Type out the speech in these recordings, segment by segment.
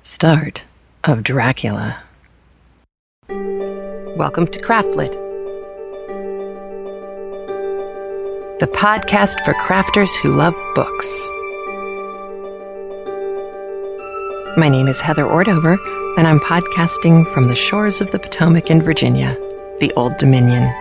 start of Dracula. Welcome to CraftLit, the podcast for crafters who love books. My name is Heather Ordover, and I'm podcasting from the shores of the Potomac in Virginia, the Old Dominion.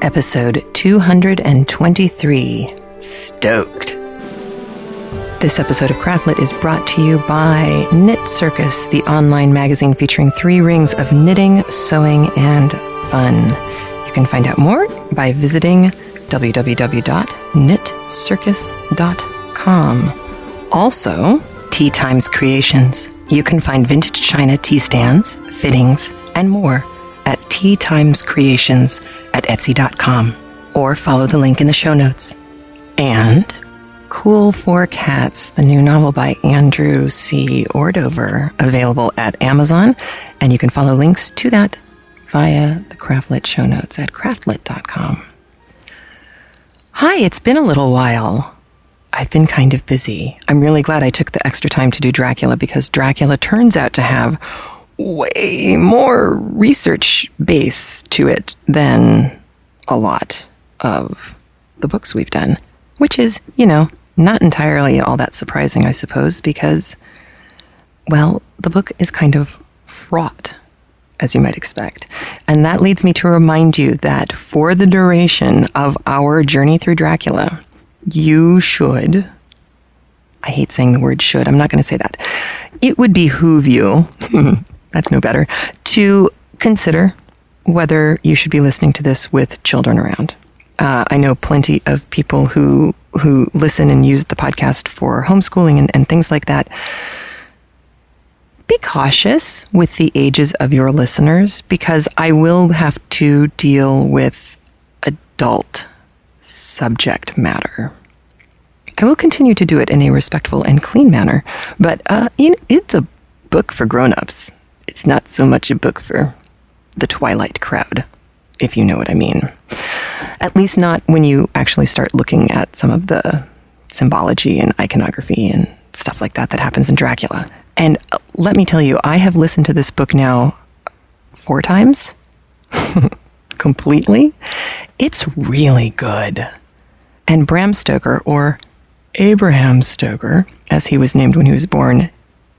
Episode 223, Stoked. This episode of CraftLit is brought to you by Knit Circus, the online magazine featuring 3 rings of knitting, sewing, and fun. You can find out more by visiting www.knitcircus.com. Also, Tea Times Creations. You can find vintage china tea stands, fittings, and more at Tea Times Creations at Etsy.com, or follow the link in the show notes. And Cool for Cats, the new novel by Andrew C. Ordover, available at Amazon, and you can follow links to that via the CraftLit show notes at craftlit.com. Hi, it's been a little while. I've been kind of busy. I'm really glad I took the extra time to do Dracula, because Dracula turns out to have way more research base to it than a lot of the books we've done, which is, not entirely all that surprising, I suppose, because, well, the book is kind of fraught, as you might expect. And that leads me to remind you that for the duration of our journey through Dracula, you should, I hate saying the word should, I'm not going to say that. It would behoove you, that's no better, to consider whether you should be listening to this with children around. I know plenty of people who listen and use the podcast for homeschooling and things like that. Be cautious with the ages of your listeners, because I will have to deal with adult subject matter. I will continue to do it in a respectful and clean manner, but it's a book for grown-ups. It's not so much a book for the Twilight crowd, if you know what I mean. At least not when you actually start looking at some of the symbology and iconography and stuff like that happens in Dracula. And let me tell you, I have listened to this book now 4 times, completely. It's really good. And Bram Stoker, or Abraham Stoker, as he was named when he was born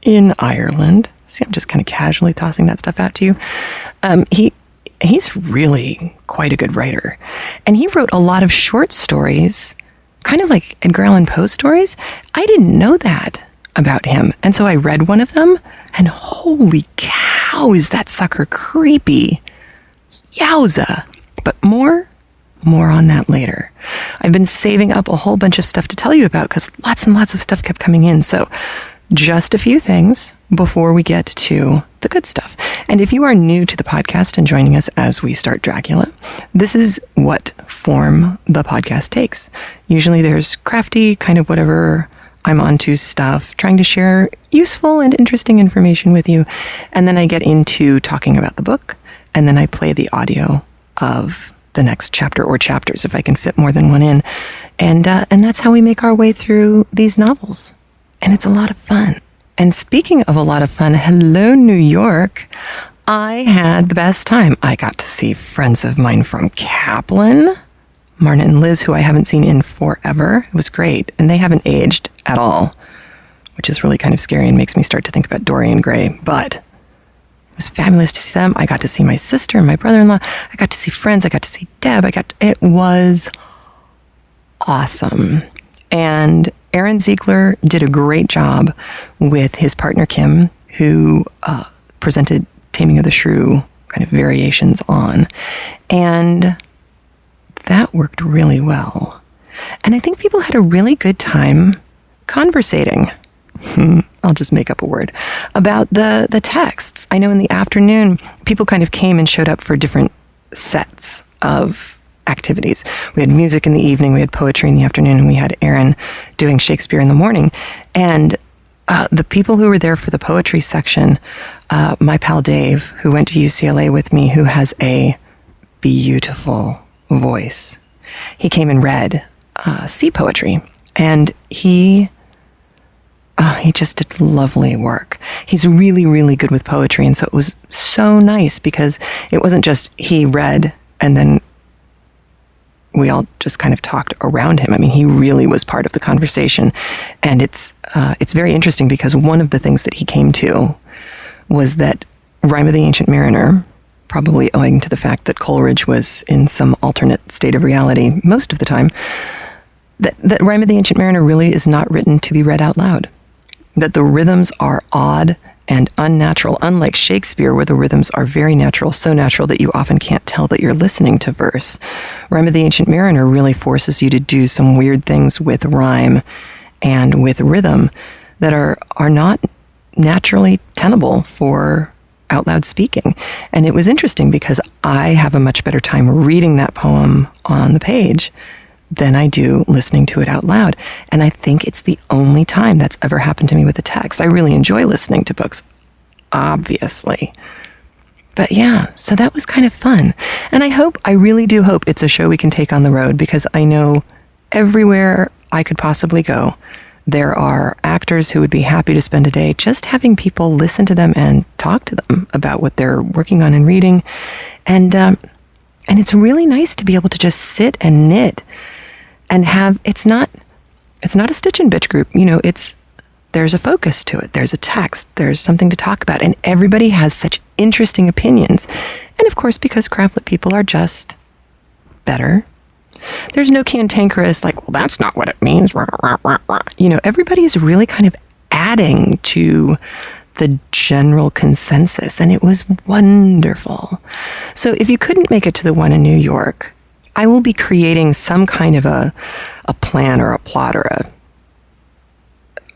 in Ireland. See, I'm just kind of casually tossing that stuff out to you. He's really quite a good writer. And he wrote a lot of short stories, kind of like Edgar Allan Poe stories. I didn't know that about him. And so I read one of them, and holy cow, is that sucker creepy. Yowza. But more on that later. I've been saving up a whole bunch of stuff to tell you about, because lots and lots of stuff kept coming in. So just a few things before we get to the good stuff. And if you are new to the podcast and joining us as we start Dracula, this is what form the podcast takes. Usually there's crafty, kind of whatever I'm onto stuff, trying to share useful and interesting information with you. And then I get into talking about the book, and then I play the audio of the next chapter or chapters if I can fit more than one in. And that's how we make our way through these novels. And it's a lot of fun. And speaking of a lot of fun, hello, New York. I had the best time. I got to see friends of mine from Kaplan, Marna and Liz, who I haven't seen in forever. It was great. And they haven't aged at all, which is really kind of scary and makes me start to think about Dorian Gray. But it was fabulous to see them. I got to see my sister and my brother-in-law. I got to see friends. I got to see Deb. It was awesome. And Aaron Ziegler did a great job with his partner Kim, who presented Taming of the Shrew kind of variations on. And that worked really well. And I think people had a really good time conversating. I'll just make up a word about the texts. I know in the afternoon, people kind of came and showed up for different sets of activities. We had music in the evening, we had poetry in the afternoon, and we had Aaron doing Shakespeare in the morning. And the people who were there for the poetry section, my pal Dave, who went to UCLA with me, who has a beautiful voice. He came and read sea poetry, and he just did lovely work. He's really, really good with poetry, and so it was so nice because it wasn't just he read and then we all just kind of talked around him. I mean, he really was part of the conversation, and it's very interesting because one of the things that he came to was that Rime of the Ancient Mariner, probably owing to the fact that Coleridge was in some alternate state of reality most of the time, that Rime of the Ancient Mariner really is not written to be read out loud. That the rhythms are odd and unnatural, unlike Shakespeare, where the rhythms are very natural, so natural that you often can't tell that you're listening to verse. Rime of the Ancient Mariner really forces you to do some weird things with rhyme and with rhythm that are not naturally tenable for out loud speaking. And it was interesting because I have a much better time reading that poem on the page than I do listening to it out loud. And I think it's the only time that's ever happened to me with a text. I really enjoy listening to books, obviously. But yeah, so that was kind of fun. And I really do hope it's a show we can take on the road, because I know everywhere I could possibly go, there are actors who would be happy to spend a day just having people listen to them and talk to them about what they're working on and reading. And it's really nice to be able to just sit and knit and have, it's not a stitch and bitch group, there's a focus to it. There's a text, there's something to talk about, and everybody has such interesting opinions. And of course, because CraftLit people are just better, there's no cantankerous, like, well, that's not what it means. Everybody's really kind of adding to the general consensus, and it was wonderful. So if you couldn't make it to the one in New York, I will be creating some kind of a plan or a plot or a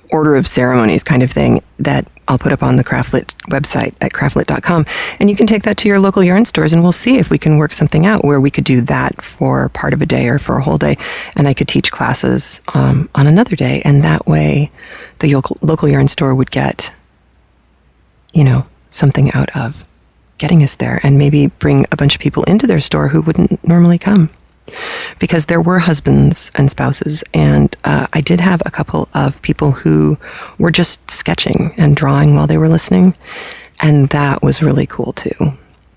order of ceremonies kind of thing that I'll put up on the CraftLit website at craftlit.com. And you can take that to your local yarn stores, and we'll see if we can work something out where we could do that for part of a day or for a whole day. And I could teach classes on another day. And that way the local yarn store would get, something out of getting us there, and maybe bring a bunch of people into their store who wouldn't normally come. Because there were husbands and spouses, and I did have a couple of people who were just sketching and drawing while they were listening, and that was really cool too.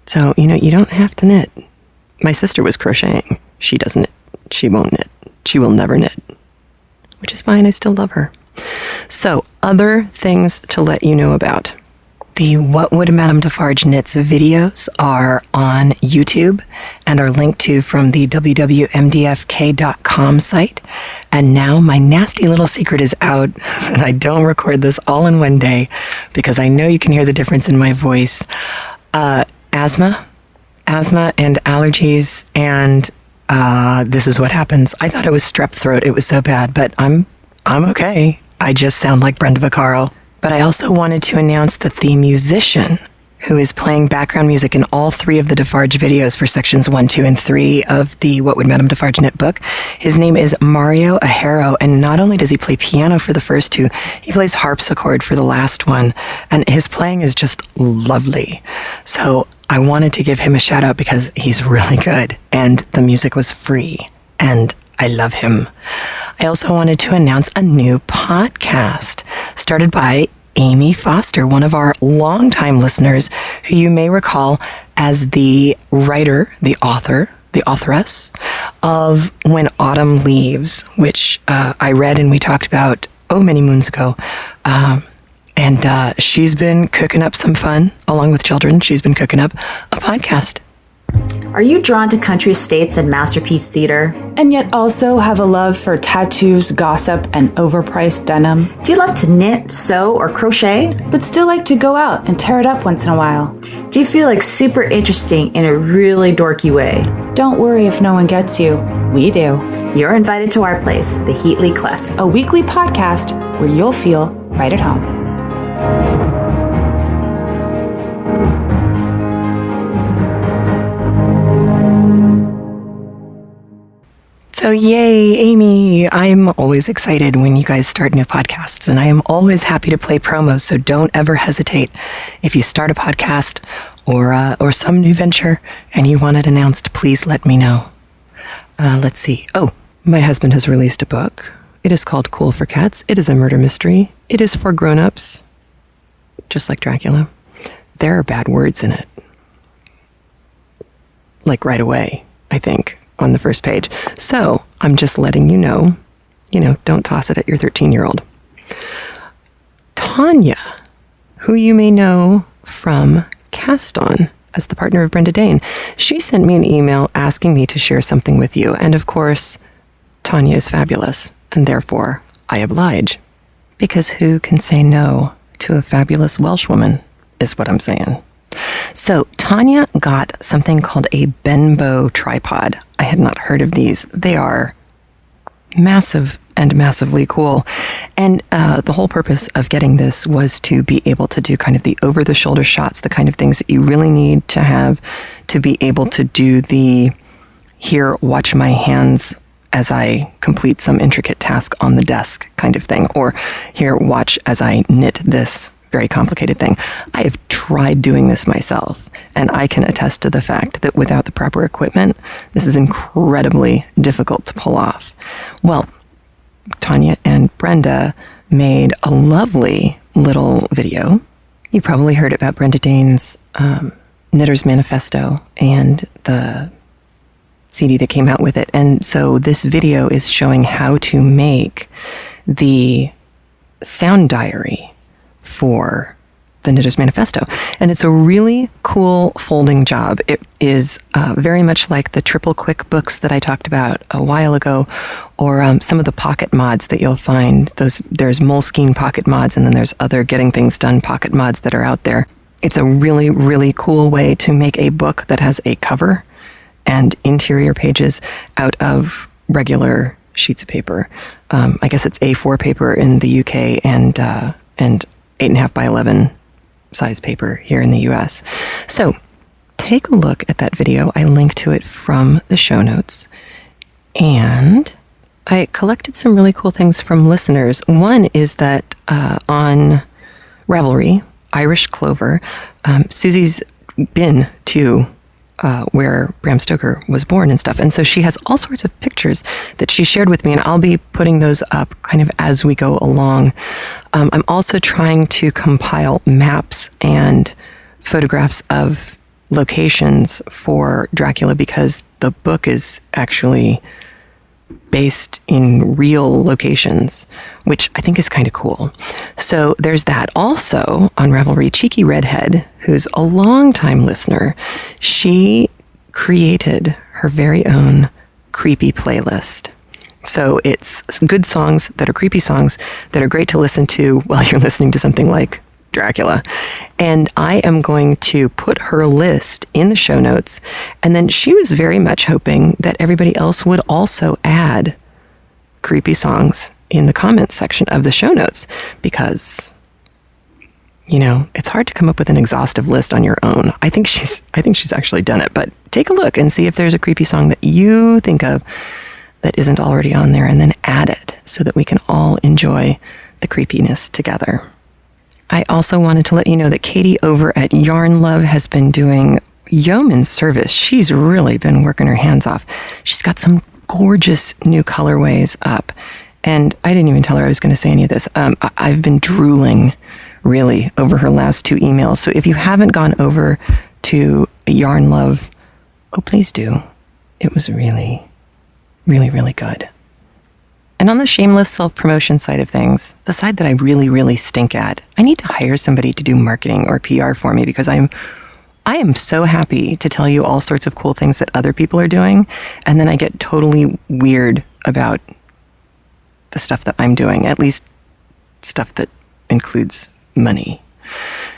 So, you don't have to knit. My sister was crocheting. She doesn't knit. She won't knit. She will never knit. Which is fine. I still love her. So, other things to let you know about. The What Would Madame Defarge Knits videos are on YouTube and are linked to from the www.mdfk.com site. And now my nasty little secret is out, and I don't record this all in one day because I know you can hear the difference in my voice. Asthma and allergies, and this is what happens. I thought it was strep throat. It was so bad, but I'm okay. I just sound like Brenda Vaccaro. But I also wanted to announce that the musician who is playing background music in all 3 of the Defarge videos for sections 1, 2, and 3 of the What Would Madame Defarge Knit book, his name is Mario Ajero, and not only does he play piano for the first 2, he plays harpsichord for the last one, and his playing is just lovely. So I wanted to give him a shout out because he's really good, and the music was free, and I love him. I also wanted to announce a new podcast started by Amy Foster, one of our longtime listeners, who you may recall as the writer, the author, the authoress of When Autumn Leaves, which I read and we talked about, many moons ago. And she's been cooking up some fun, along with children. She's been cooking up a podcast. Are you drawn to country estates and masterpiece theater? And yet also have a love for tattoos, gossip, and overpriced denim? Do you love to knit, sew, or crochet? But still like to go out and tear it up once in a while? Do you feel like super interesting in a really dorky way? Don't worry if no one gets you. We do. You're invited to our place, the Heatley Clef. A weekly podcast where you'll feel right at home. So yay, Amy. I'm always excited when you guys start new podcasts, and I am always happy to play promos, so don't ever hesitate. If you start a podcast or some new venture and you want it announced, please let me know. Let's see. Oh, my husband has released a book. It is called Cool for Cats. It is a murder mystery. It is for grown-ups, just like Dracula. There are bad words in it. Like right away, I think, on the first page. So I'm just letting you know, don't toss it at your 13-year-old. Tanya, who you may know from Cast On as the partner of Brenda Dane, she sent me an email asking me to share something with you. And of course, Tanya is fabulous, and therefore I oblige. Because who can say no to a fabulous Welsh woman, is what I'm saying. So Tanya got something called a Benbow tripod. I had not heard of these. They are massive and massively cool. And the whole purpose of getting this was to be able to do kind of the over-the-shoulder shots, the kind of things that you really need to have to be able to do the here, watch my hands as I complete some intricate task on the desk kind of thing, or here, watch as I knit this very complicated thing. I have tried doing this myself, and I can attest to the fact that without the proper equipment, this is incredibly difficult to pull off. Well, Tanya and Brenda made a lovely little video. You probably heard about Brenda Dane's Knitter's Manifesto and the CD that came out with it. And so this video is showing how to make the sound diary for the Knitter's Manifesto. And it's a really cool folding job. It is very much like the triple quick books that I talked about a while ago, or some of the pocket mods that you'll find. There's Moleskine pocket mods, and then there's other Getting Things Done pocket mods that are out there. It's a really, really cool way to make a book that has a cover and interior pages out of regular sheets of paper. I guess it's A4 paper in the UK and 8.5 by 11 size paper here in the US. So take a look at that video. I link to it from the show notes. And I collected some really cool things from listeners. One is that on Ravelry, Irish Clover, Susie's been to where Bram Stoker was born and stuff. And so she has all sorts of pictures that she shared with me, and I'll be putting those up kind of as we go along. I'm also trying to compile maps and photographs of locations for Dracula, because the book is actually based in real locations, which I think is kind of cool. So there's that. Also on Ravelry, Cheeky Redhead, who's a longtime listener, she created her very own creepy playlist. So it's good songs that are creepy songs that are great to listen to while you're listening to something like Dracula. And I am going to put her list in the show notes. And then she was very much hoping that everybody else would also add creepy songs in the comments section of the show notes, because, it's hard to come up with an exhaustive list on your own. I think she's actually done it, but take a look and see if there's a creepy song that you think of that isn't already on there, and then add it so that we can all enjoy the creepiness together. I also wanted to let you know that Katie over at Yarn Love has been doing yeoman service. She's really been working her hands off. She's got some gorgeous new colorways up. And I didn't even tell her I was going to say any of this. I've been drooling really over her last 2 emails. So if you haven't gone over to Yarn Love, oh, please do. It was really, really, really good. And on the shameless self-promotion side of things, the side that I really, really stink at, I need to hire somebody to do marketing or PR for me, because I am so happy to tell you all sorts of cool things that other people are doing, and then I get totally weird about the stuff that I'm doing, at least stuff that includes money.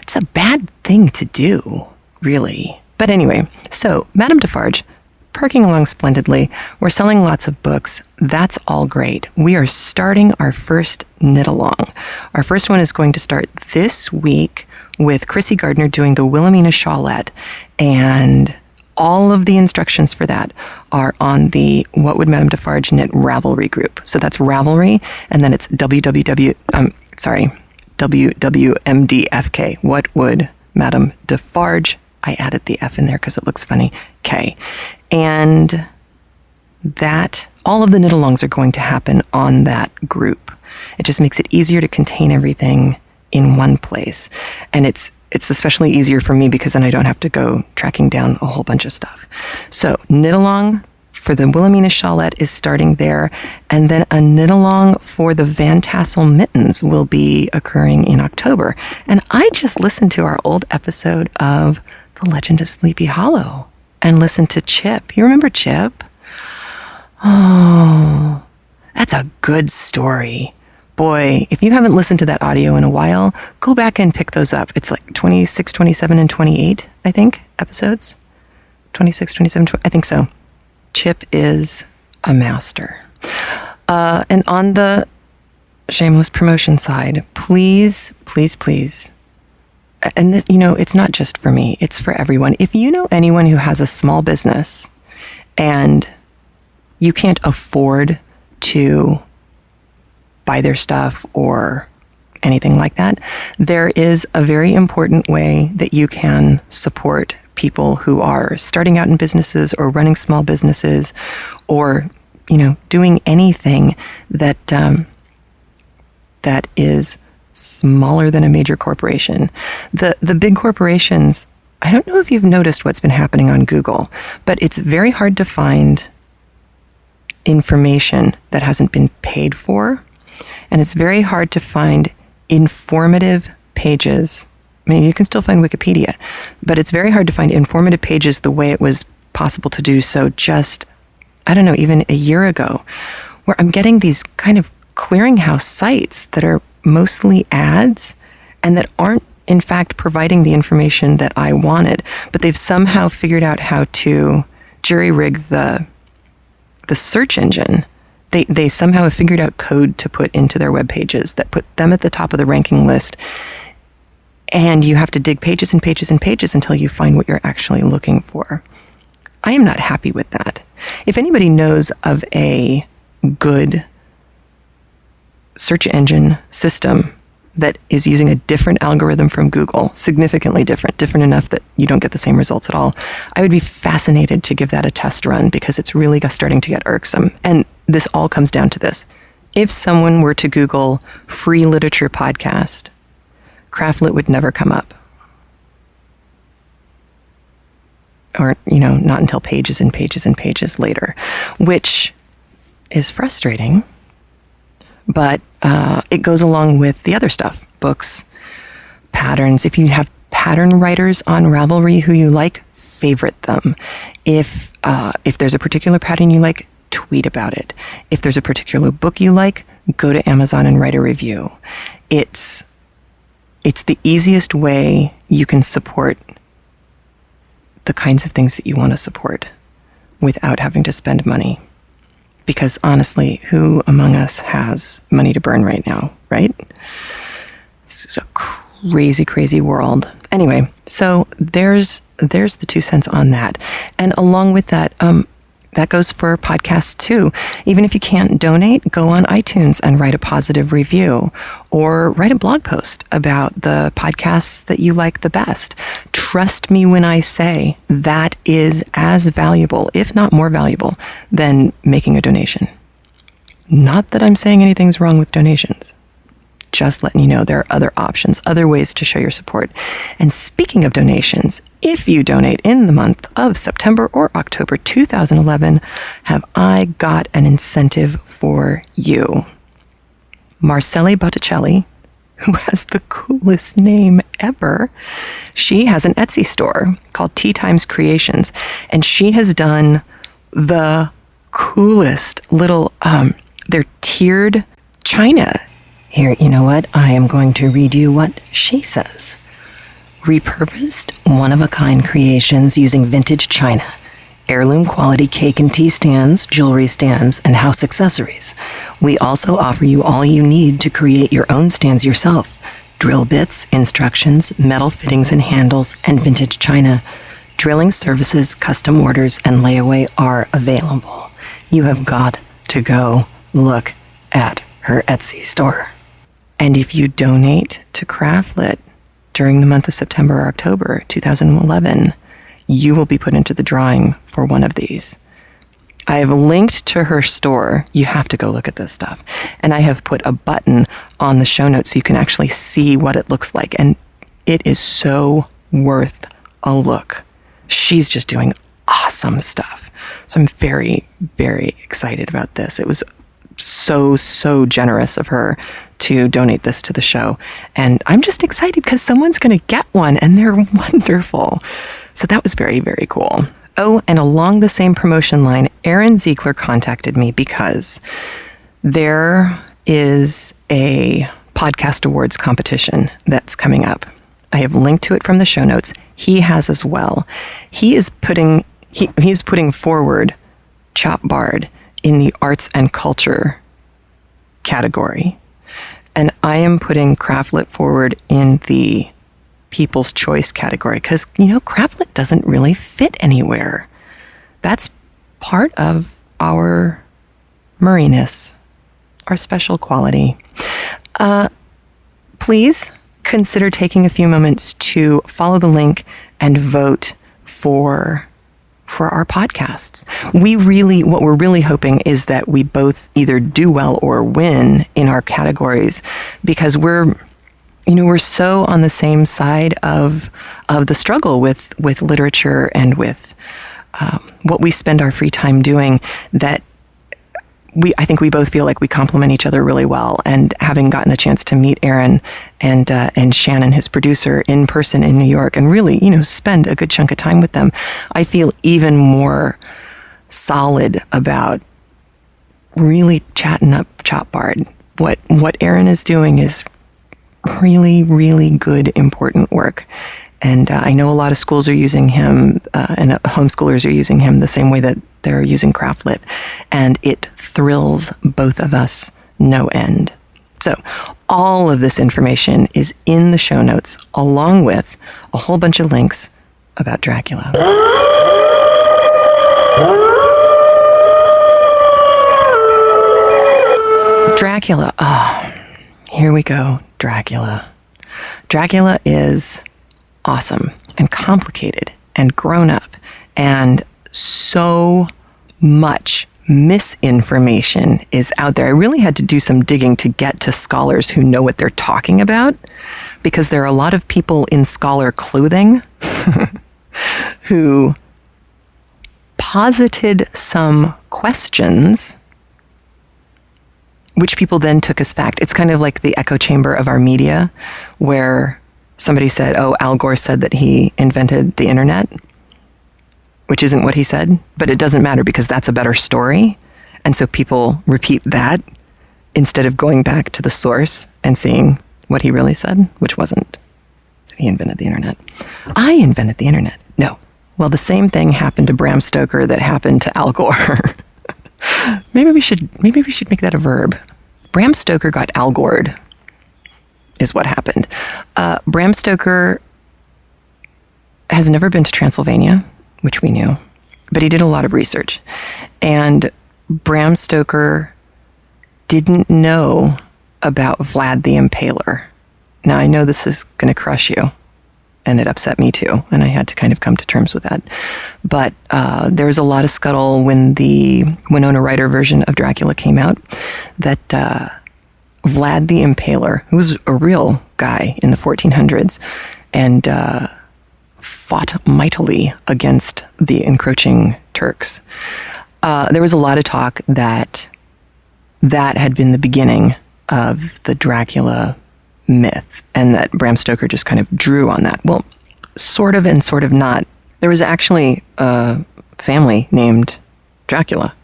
It's a bad thing to do, really. But anyway, so Madame Defarge, perking along splendidly. We're selling lots of books. That's all great. We are starting our first knit along. Our first one is going to start this week with Chrissy Gardner doing the Wilhelmina Shawlette, and all of the instructions for that are on the What Would Madame Defarge Knit Ravelry group. So that's Ravelry, and then it's WWMDFK. What Would Madame Defarge? I added the F in there because it looks funny. K. And that all of the knit-alongs are going to happen on that group. It just makes it easier to contain everything in one place. And it's especially easier for me because then I don't have to go tracking down a whole bunch of stuff. So knit-along for the Wilhelmina Shawlette is starting there, and then a knit-along for the Van Tassel Mittens will be occurring in October. And I just listened to our old episode of The Legend of Sleepy Hollow and listened to Chip. You remember Chip? Oh, that's a good story. Boy, if you haven't listened to that audio in a while, go back and pick those up. It's like 26, 27, and 28, I think, episodes. 26, 27, I think so. Chip is a master. And on the shameless promotion side, please, please, please, and this, it's not just for me, it's for everyone. If you know anyone who has a small business and you can't afford to buy their stuff or anything like that, there is a very important way that you can support people who are starting out in businesses or running small businesses or, doing anything that that is smaller than a major corporation. The big corporations, I don't know if you've noticed what's been happening on Google, but it's very hard to find information that hasn't been paid for. And it's very hard to find informative pages. I mean, you can still find Wikipedia, but it's very hard to find informative pages the way it was possible to do so just, I don't know, even a year ago, where I'm getting these kind of clearinghouse sites that are mostly ads and that aren't, in fact, providing the information that I wanted, but they've somehow figured out how to jury-rig the search engine. They somehow have figured out code to put into their web pages that put them at the top of the ranking list. And you have to dig pages and pages and pages until you find what you're actually looking for. I am not happy with that. If anybody knows of a good search engine system that is using a different algorithm from Google, significantly different enough that you don't get the same results at all, I would be fascinated to give that a test run because it's really starting to get irksome. And this all comes down to this. If someone were to Google free literature podcast, CraftLit would never come up. Or, not until pages and pages and pages later, which is frustrating. But it goes along with the other stuff, books, patterns. If you have pattern writers on Ravelry who you like, favorite them. If there's a particular pattern you like, tweet about it. If there's a particular book you like, go to Amazon and write a review. It's the easiest way you can support the kinds of things that you want to support without having to spend money. Because honestly, who among us has money to burn right now, right? It's a crazy, crazy world. Anyway, so there's the 2 cents on that. And along with that, that goes for podcasts too. Even if you can't donate, go on iTunes and write a positive review or write a blog post about the podcasts that you like the best. Trust me when I say that is as valuable, if not more valuable, than making a donation. Not that I'm saying anything's wrong with donations. Just letting you know there are other options, other ways to show your support. And speaking of donations, if you donate in the month of September or October 2011, have I got an incentive for you. Marcelle Botticelli, who has the coolest name ever, she has an Etsy store called Tea Times Creations, and she has done the coolest little, they're tiered china. Here, you know what? I am going to read you what she says. Repurposed, one-of-a-kind creations using vintage china, heirloom quality cake and tea stands, jewelry stands, and house accessories. We also offer you all you need to create your own stands yourself. Drill bits, instructions, metal fittings and handles, and vintage china. Drilling services, custom orders, and layaway are available. You have got to go look at her Etsy store. And if you donate to CraftLit during the month of September or October 2011, you will be put into the drawing for one of these. I have linked to her store. You have to go look at this stuff. And I have put a button on the show notes so you can actually see what it looks like. And it is so worth a look. She's just doing awesome stuff. So I'm very, very excited about this. It was so generous of her to donate this to the show. And I'm just excited because someone's going to get one and they're wonderful. So that was very, very cool. Oh, and along the same promotion line, Aaron Ziegler contacted me because there is a podcast awards competition that's coming up. I have linked to it from the show notes. He has as well. He's putting forward Chop Bard in the arts and culture category. And I am putting CraftLit forward in the People's Choice category because, CraftLit doesn't really fit anywhere. That's part of our Murriness, our special quality. Please consider taking a few moments to follow the link and vote for our podcasts. What we're really hoping is that we both either do well or win in our categories because we're so on the same side of the struggle with literature and with what we spend our free time doing that I think we both feel like we complement each other really well. And having gotten a chance to meet Aaron and Shannon, his producer, in person in New York and really, spend a good chunk of time with them, I feel even more solid about really chatting up Chop Bard. What Aaron is doing is really, really good, important work. And I know a lot of schools are using him and homeschoolers are using him the same way that they're using CraftLit. And it thrills both of us no end. So all of this information is in the show notes, along with a whole bunch of links about Dracula. Dracula. Here we go. Dracula. Dracula is awesome and complicated and grown up, and so much misinformation is out there. I really had to do some digging to get to scholars who know what they're talking about, because there are a lot of people in scholar clothing who posited some questions which people then took as fact. It's kind of like the echo chamber of our media, where somebody said, Al Gore said that he invented the internet, which isn't what he said, but it doesn't matter because that's a better story. And so people repeat that instead of going back to the source and seeing what he really said, which wasn't that he invented the internet. I invented the internet. No. Well, the same thing happened to Bram Stoker that happened to Al Gore. Maybe we should make that a verb. Bram Stoker got Al Gored, is what happened. Bram Stoker has never been to Transylvania, which we knew, but he did a lot of research. And Bram Stoker didn't know about Vlad the Impaler. Now, I know this is going to crush you, and it upset me too, and I had to kind of come to terms with that. But there was a lot of scuttle when the Winona Ryder version of Dracula came out that Vlad the Impaler, who was a real guy in the 1400s, and fought mightily against the encroaching Turks. There was a lot of talk that had been the beginning of the Dracula myth, and that Bram Stoker just kind of drew on that. Well, sort of and sort of not. There was actually a family named Dracula.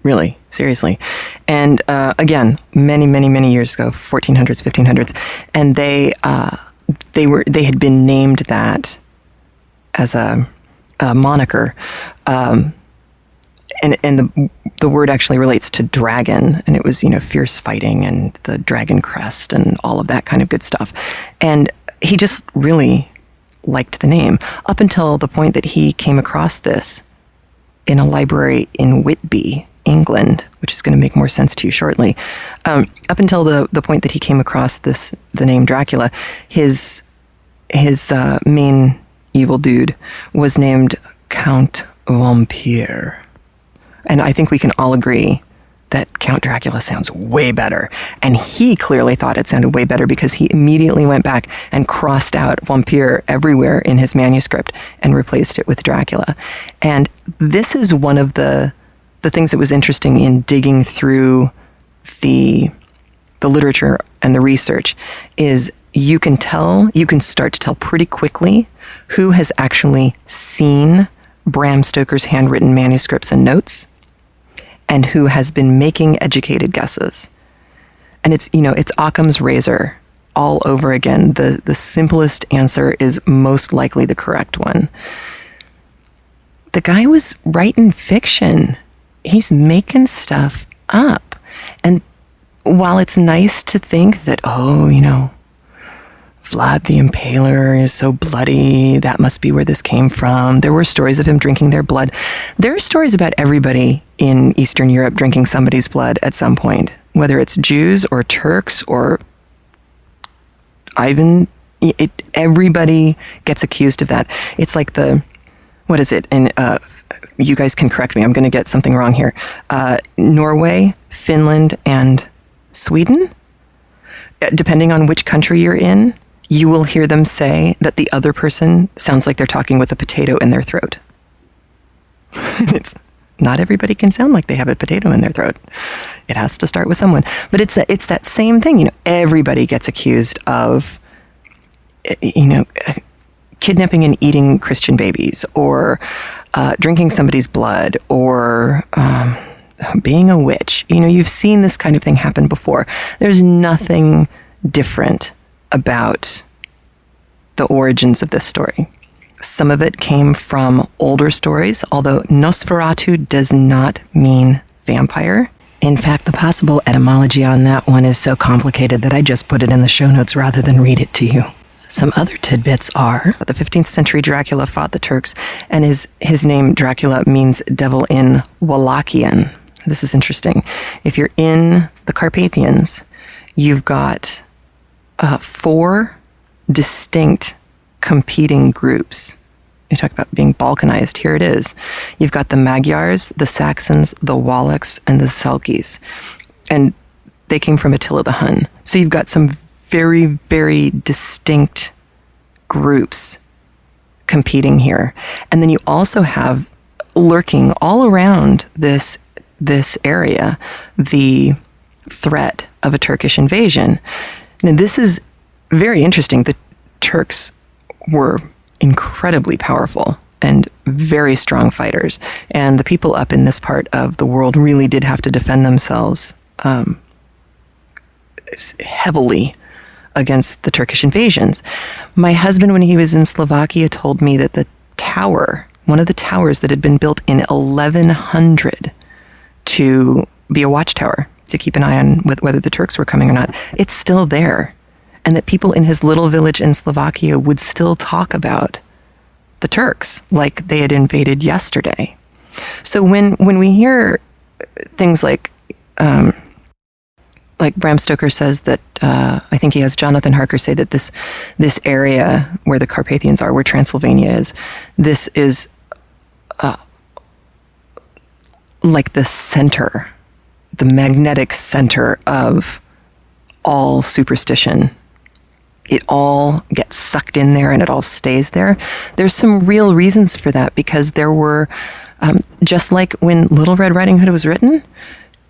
Really, seriously. And again, many years ago, 1400s, 1500s, and they had been named that as a moniker. And the word actually relates to dragon, and it was, fierce fighting and the dragon crest and all of that kind of good stuff. And he just really liked the name up until the point that he came across this in a library in Whitby, England, which is going to make more sense to you shortly. Up until the point that he came across the name Dracula, his main evil dude was named Count Vampire. And I think we can all agree that Count Dracula sounds way better. And he clearly thought it sounded way better because he immediately went back and crossed out vampire everywhere in his manuscript and replaced it with Dracula. And this is one of the things that was interesting in digging through the literature and the research is you can start to tell pretty quickly who has actually seen Bram Stoker's handwritten manuscripts and notes and who has been making educated guesses. And it's Occam's razor all over again. The simplest answer is most likely the correct one. The guy was writing fiction. He's making stuff up. And while it's nice to think that, Vlad the Impaler is so bloody, that must be where this came from. There were stories of him drinking their blood. There are stories about everybody in Eastern Europe drinking somebody's blood at some point, whether it's Jews or Turks or Ivan. Everybody gets accused of that. It's like what is it? And you guys can correct me. I'm going to get something wrong here. Norway, Finland, and Sweden, depending on which country you're in, you will hear them say that the other person sounds like they're talking with a potato in their throat. It's not everybody can sound like they have a potato in their throat. It has to start with someone. But it's that same thing. Everybody gets accused of, kidnapping and eating Christian babies, or drinking somebody's blood, or being a witch. You've seen this kind of thing happen before. There's nothing different about the origins of this story. Some of it came from older stories, although Nosferatu does not mean vampire. In fact, the possible etymology on that one is so complicated that I just put it in the show notes rather than read it to you. Some other tidbits are the 15th century Dracula fought the Turks, and his name Dracula means devil in Wallachian. This is interesting. If you're in the Carpathians, you've got 4 distinct competing groups. You talk about being balkanized. Here it is. You've got the Magyars, the Saxons, the Wallachs, and the Selkies. And they came from Attila the Hun. So you've got some very, very distinct groups competing here. And then you also have lurking all around this area the threat of a Turkish invasion. Now, this is very interesting. The Turks were incredibly powerful and very strong fighters. And the people up in this part of the world really did have to defend themselves heavily against the Turkish invasions. My husband, when he was in Slovakia, told me that one of the towers that had been built in 1100 to be a watchtower, to keep an eye on whether the Turks were coming or not, it's still there. And that people in his little village in Slovakia would still talk about the Turks like they had invaded yesterday. So when we hear things like Bram Stoker says that, I think he has Jonathan Harker say that this area where the Carpathians are, where Transylvania is, this is like the center, the magnetic center of all superstition. It all gets sucked in there and it all stays there. There's some real reasons for that, because there were, just like when Little Red Riding Hood was written,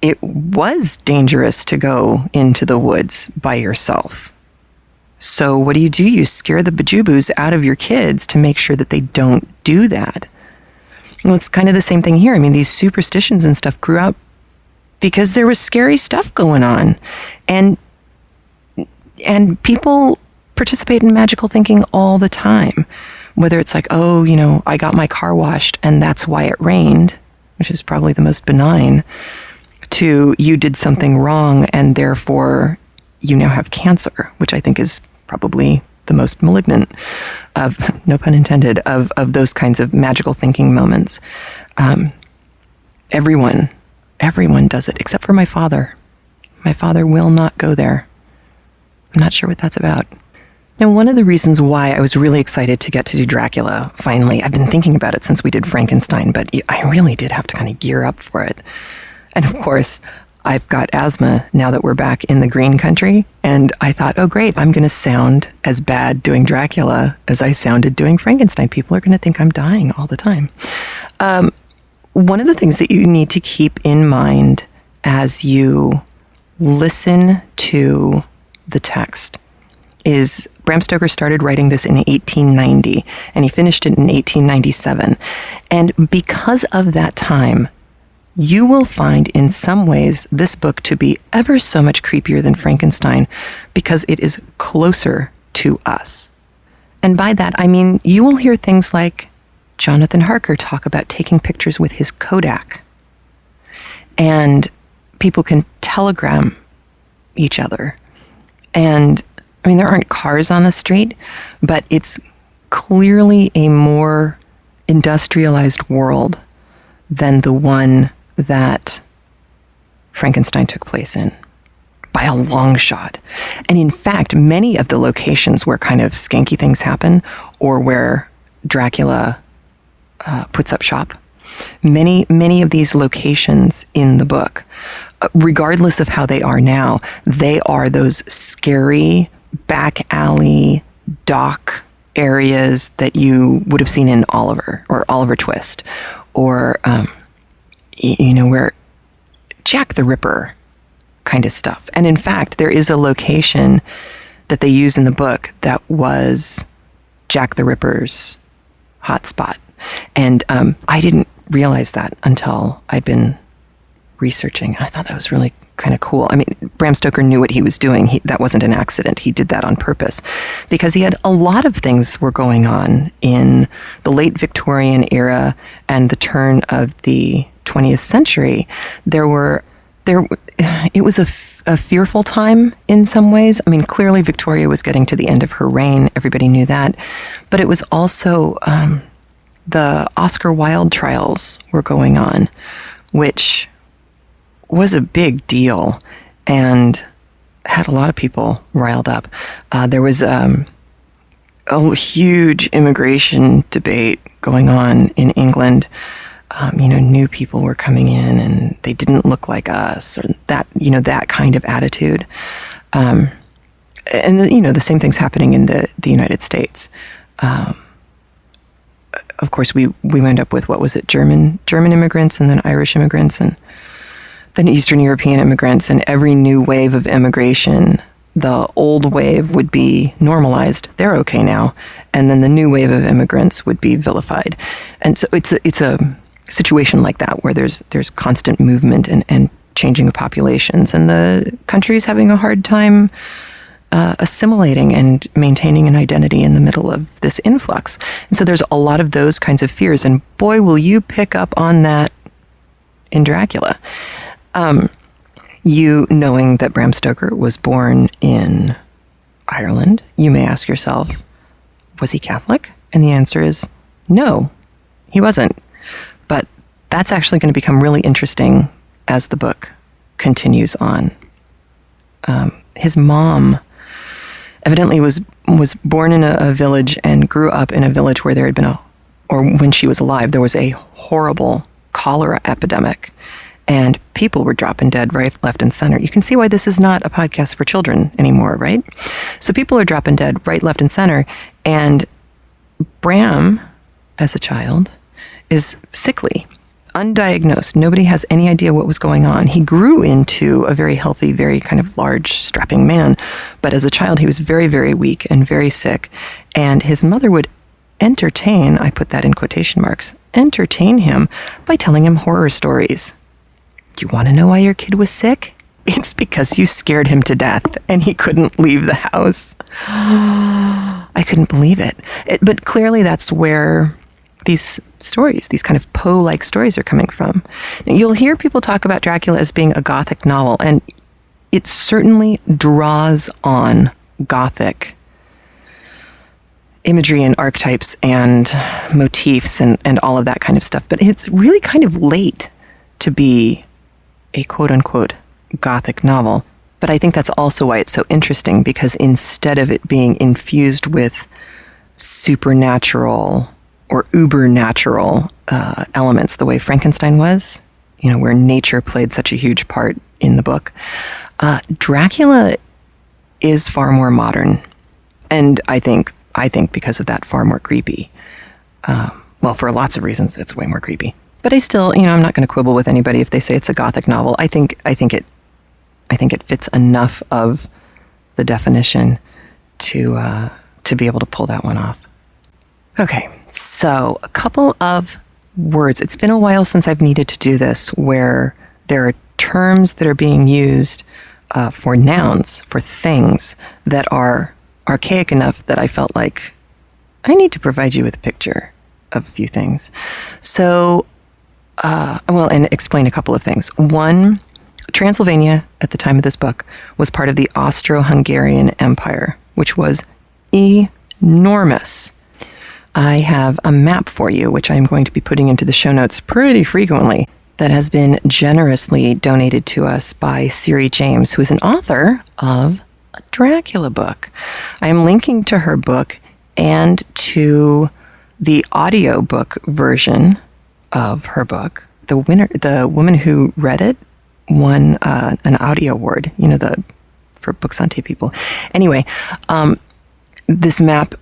it was dangerous to go into the woods by yourself. So what do? You scare the bejuboos out of your kids to make sure that they don't do that. Well, it's kind of the same thing here. I mean, these superstitions and stuff grew out because there was scary stuff going on. And people participate in magical thinking all the time. Whether it's like, I got my car washed and that's why it rained, which is probably the most benign, to you did something wrong and therefore you now have cancer, which I think is probably the most malignant of, no pun intended, of those kinds of magical thinking moments. Everyone does it, except for my father. My father will not go there. I'm not sure what that's about. Now, one of the reasons why I was really excited to get to do Dracula, finally, I've been thinking about it since we did Frankenstein, but I really did have to kind of gear up for it. And of course, I've got asthma now that we're back in the green country, and I thought, oh great, I'm going to sound as bad doing Dracula as I sounded doing Frankenstein. People are going to think I'm dying all the time. One of the things that you need to keep in mind as you listen to the text is Bram Stoker started writing this in 1890, and he finished it in 1897. And because of that time, you will find in some ways this book to be ever so much creepier than Frankenstein because it is closer to us. And by that, I mean you will hear things like Jonathan Harker talk about taking pictures with his Kodak. And people can telegram each other. And I mean, there aren't cars on the street, but it's clearly a more industrialized world than the one that Frankenstein took place in, by a long shot. And in fact, many of the locations where kind of skanky things happen, or where Dracula puts up shop, many of these locations in the book, regardless of how they are now, they are those scary back alley dock areas that you would have seen in Oliver or Oliver Twist, or where Jack the Ripper kind of stuff. And in fact, there is a location that they use in the book that was Jack the Ripper's hotspot. And I didn't realize that until I'd been researching. I thought that was really kind of cool. I mean, Bram Stoker knew what he was doing. That wasn't an accident. He did that on purpose because he had a lot of things were going on in the late Victorian era and the turn of the 20th century. It was a fearful time in some ways. I mean, clearly Victoria was getting to the end of her reign. Everybody knew that. But it was also the Oscar Wilde trials were going on, which was a big deal and had a lot of people riled up. There was a huge immigration debate going on in England. New people were coming in and they didn't look like us, or that kind of attitude. And the same thing's happening in the United States. Of course, we wound up with, what was it, German immigrants, and then Irish immigrants, and then Eastern European immigrants, and every new wave of immigration, the old wave would be normalized. They're okay now. And then the new wave of immigrants would be vilified. And so it's a situation like that where there's constant movement and changing of populations, and the country is having a hard time assimilating and maintaining an identity in the middle of this influx. And so there's a lot of those kinds of fears, and boy, will you pick up on that in Dracula. You knowing that Bram Stoker was born in Ireland, you may ask yourself, was he Catholic? And the answer is no, he wasn't. But that's actually going to become really interesting as the book continues on. His mom evidently was born in a village and grew up in a village where there had been when she was alive, there was a horrible cholera epidemic. And people were dropping dead right, left, and center. You can see why this is not a podcast for children anymore, right? So people are dropping dead right, left, and center. And Bram, as a child, is sickly, undiagnosed. Nobody has any idea what was going on. He grew into a very healthy, very kind of large, strapping man. But as a child, he was very, very weak and very sick. And his mother would entertain, I put that in quotation marks, entertain him by telling him horror stories. Do you want to know why your kid was sick? It's because you scared him to death and he couldn't leave the house. I couldn't believe it. But clearly that's where these stories, these kind of Poe-like stories are coming from. Now, you'll hear people talk about Dracula as being a Gothic novel, and it certainly draws on Gothic imagery and archetypes and motifs and all of that kind of stuff. But it's really kind of late to be a quote-unquote Gothic novel But I think that's also why it's so interesting, because instead of it being infused with supernatural or uber-natural elements, the way Frankenstein was, where nature played such a huge part in the book, Dracula is far more modern. And I think because of that, far more creepy. Well, for lots of reasons, it's way more creepy. But I still, I'm not going to quibble with anybody if they say it's a Gothic novel. I think it fits enough of the definition to be able to pull that one off. Okay, so a couple of words. It's been a while since I've needed to do this, where there are terms that are being used for nouns, for things that are archaic enough that I felt like I need to provide you with a picture of a few things. So, and explain a couple of things. One, Transylvania, at the time of this book, was part of the Austro-Hungarian Empire, which was enormous. I have a map for you, which I'm going to be putting into the show notes pretty frequently, that has been generously donated to us by Siri James, who is an author of a Dracula book. I am linking to her book and to the audiobook version of her book. The woman who read it won an audio award, for Books on Tape people. Anyway, this map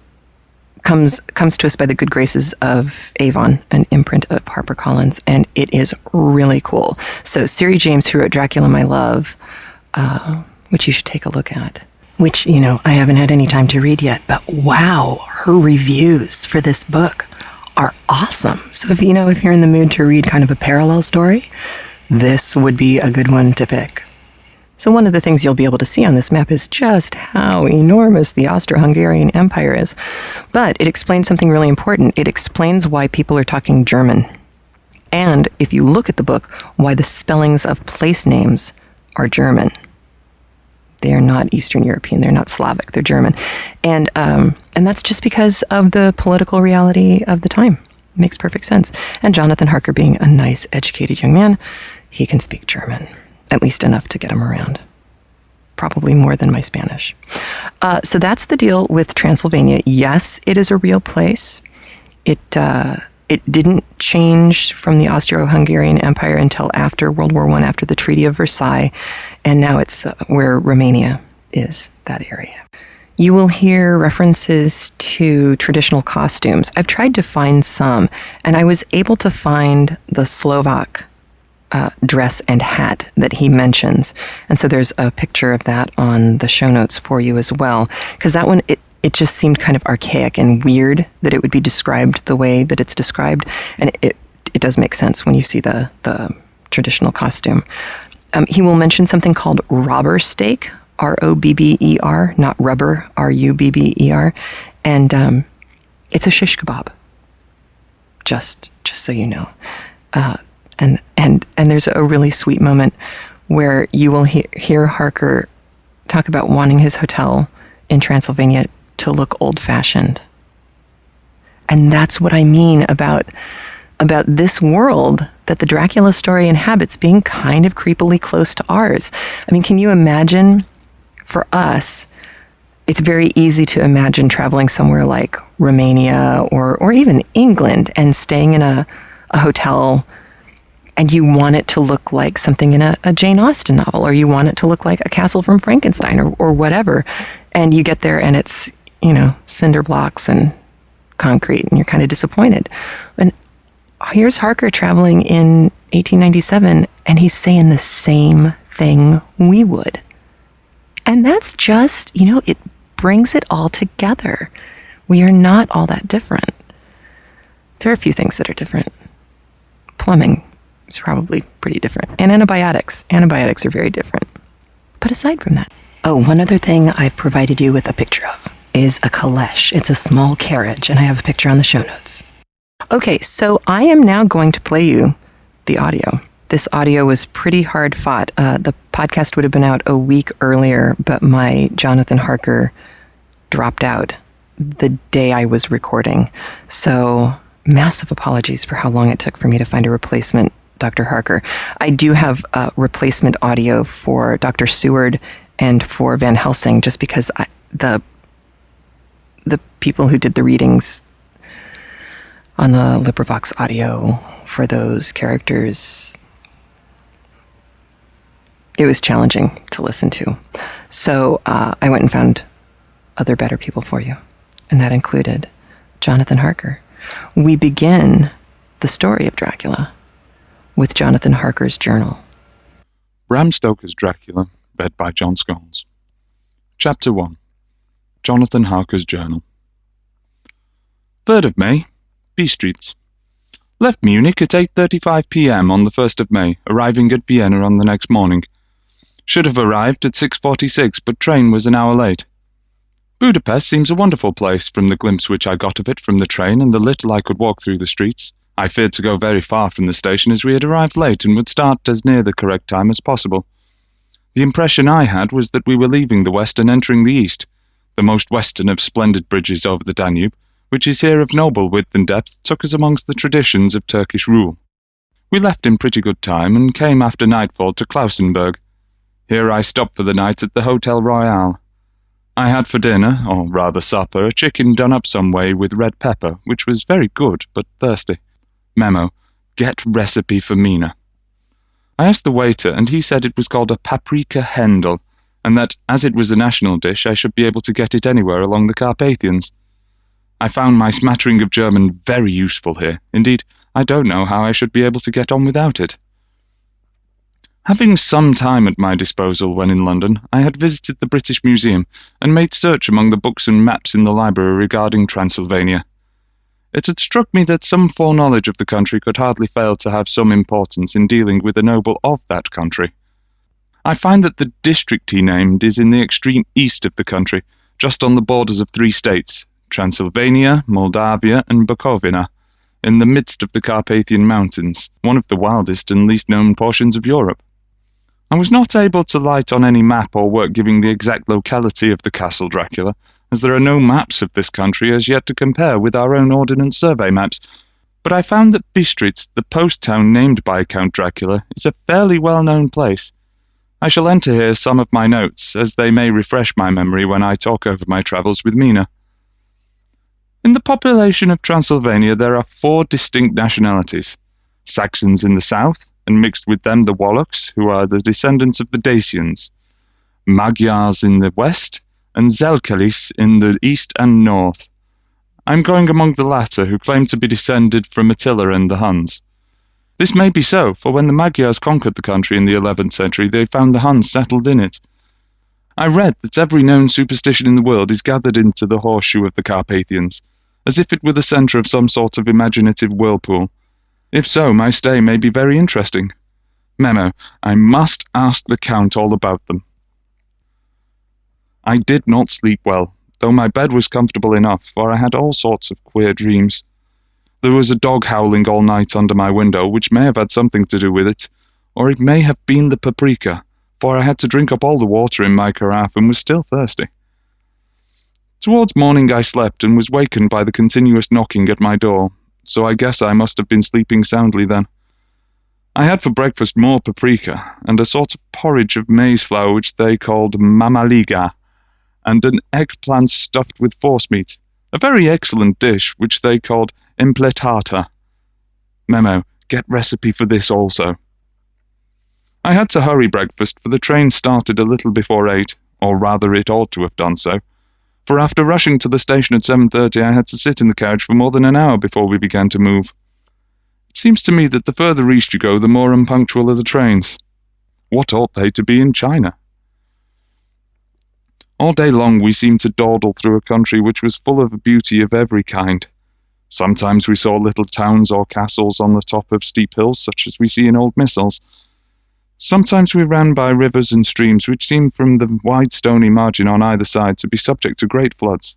comes to us by the good graces of Avon, an imprint of HarperCollins, and it is really cool. So Siri James, who wrote Dracula, My Love, which you should take a look at, which, I haven't had any time to read yet, but wow, her reviews for this book are awesome. So if you're in the mood to read kind of a parallel story, this would be a good one to pick. So one of the things you'll be able to see on this map is just how enormous the Austro-Hungarian Empire is. But it explains something really important. It explains why people are talking German. And if you look at the book, why the spellings of place names are German. They are not Eastern European. They're not Slavic. They're German. And that's just because of the political reality of the time. It makes perfect sense. And Jonathan Harker, being a nice, educated young man, he can speak German. At least enough to get him around. Probably more than my Spanish. So that's the deal with Transylvania. Yes, it is a real place. It didn't change from the Austro-Hungarian Empire until after World War I, after the Treaty of Versailles, and now it's where Romania is, that area. You will hear references to traditional costumes. I've tried to find some, and I was able to find the Slovak dress and hat that he mentions. And so there's a picture of that on the show notes for you as well. Because that one, it just seemed kind of archaic and weird that it would be described the way that it's described. And it does make sense when you see the traditional costume. He will mention something called robber steak, R-O-B-B-E-R, not rubber, R-U-B-B-E-R. And it's a shish kebab. Just so you know. And there's a really sweet moment where you will hear Harker talk about wanting his hotel in Transylvania to look old-fashioned. And that's what I mean about this world that the Dracula story inhabits being kind of creepily close to ours. I mean, can you imagine, for us, it's very easy to imagine traveling somewhere like Romania or even England and staying in a hotel, and you want it to look like something in a Jane Austen novel, or you want it to look like a castle from Frankenstein or whatever. And you get there and it's, cinder blocks and concrete, and you're kind of disappointed. And here's Harker traveling in 1897, and he's saying the same thing we would. And that's just, it brings it all together. We are not all that different. There are a few things that are different. Plumbing is probably pretty different. And antibiotics. Antibiotics are very different. But aside from that. Oh, one other thing I've provided you with a picture of is a caleche. It's a small carriage, and I have a picture on the show notes. Okay, so I am now going to play you the audio. This audio was pretty hard fought. The podcast would have been out a week earlier, but my Jonathan Harker dropped out the day I was recording. So massive apologies for how long it took for me to find a replacement Dr. Harker. I do have replacement audio for Dr. Seward and for Van Helsing, just because the people who did the readings on the LibriVox audio for those characters, it was challenging to listen to. So I went and found other better people for you, and that included Jonathan Harker. We begin the story of Dracula with Jonathan Harker's journal. Bram Stoker's Dracula, read by John Scholes. Chapter 1. Jonathan Harker's Journal. 3rd of May, B Streets. Left Munich at 8:35 p.m. on the 1st of May, arriving at Vienna on the next morning. Should have arrived at 6:46, but train was an hour late. Budapest seems a wonderful place from the glimpse which I got of it from the train and the little I could walk through the streets. I feared to go very far from the station as we had arrived late and would start as near the correct time as possible. The impression I had was that we were leaving the west and entering the east, the most western of splendid bridges over the Danube, which is here of noble width and depth, took us amongst the traditions of Turkish rule. We left in pretty good time and came after nightfall to Klausenberg. Here I stopped for the night at the Hotel Royal. I had for dinner, or rather supper, a chicken done up some way with red pepper, which was very good, but thirsty. Memo: get recipe for Mina. I asked the waiter, and he said it was called a paprika Händel, and that, as it was a national dish, I should be able to get it anywhere along the Carpathians. I found my smattering of German very useful here. Indeed, I don't know how I should be able to get on without it. Having some time at my disposal when in London, I had visited the British Museum and made search among the books and maps in the library regarding Transylvania. It had struck me that some foreknowledge of the country could hardly fail to have some importance in dealing with the noble of that country. I find that the district he named is in the extreme east of the country, just on the borders of 3 states, Transylvania, Moldavia, and Bukovina, in the midst of the Carpathian Mountains, one of the wildest and least known portions of Europe. I was not able to light on any map or work giving the exact locality of the Castle Dracula, as there are no maps of this country as yet to compare with our own Ordnance Survey maps, but I found that Bistritz, the post town named by Count Dracula, is a fairly well-known place. I shall enter here some of my notes, as they may refresh my memory when I talk over my travels with Mina. In the population of Transylvania there are 4 distinct nationalities: Saxons in the south, and mixed with them the Wallachs, who are the descendants of the Dacians, Magyars in the west, and Zelkelis in the east and north. I am going among the latter, who claim to be descended from Attila and the Huns. This may be so, for when the Magyars conquered the country in the 11th century, they found the Huns settled in it. I read that every known superstition in the world is gathered into the horseshoe of the Carpathians, as if it were the centre of some sort of imaginative whirlpool. If so, my stay may be very interesting. Memo: I must ask the Count all about them. I did not sleep well, though my bed was comfortable enough, for I had all sorts of queer dreams. There was a dog howling all night under my window, which may have had something to do with it, or it may have been the paprika, for I had to drink up all the water in my carafe and was still thirsty. Towards morning I slept and was wakened by the continuous knocking at my door, so I guess I must have been sleeping soundly then. I had for breakfast more paprika, and a sort of porridge of maize flour which they called mamaliga, and an eggplant stuffed with forcemeat, a very excellent dish which they called impletata. Memo: get recipe for this also. I had to hurry breakfast, for the train started a little before 8, or rather it ought to have done so, for after rushing to the station at 7:30 I had to sit in the carriage for more than an hour before we began to move. It seems to me that the further east you go, the more unpunctual are the trains. What ought they to be in China? All day long we seemed to dawdle through a country which was full of beauty of every kind. Sometimes we saw little towns or castles on the top of steep hills, such as we see in old missals. Sometimes we ran by rivers and streams which seemed from the wide stony margin on either side to be subject to great floods.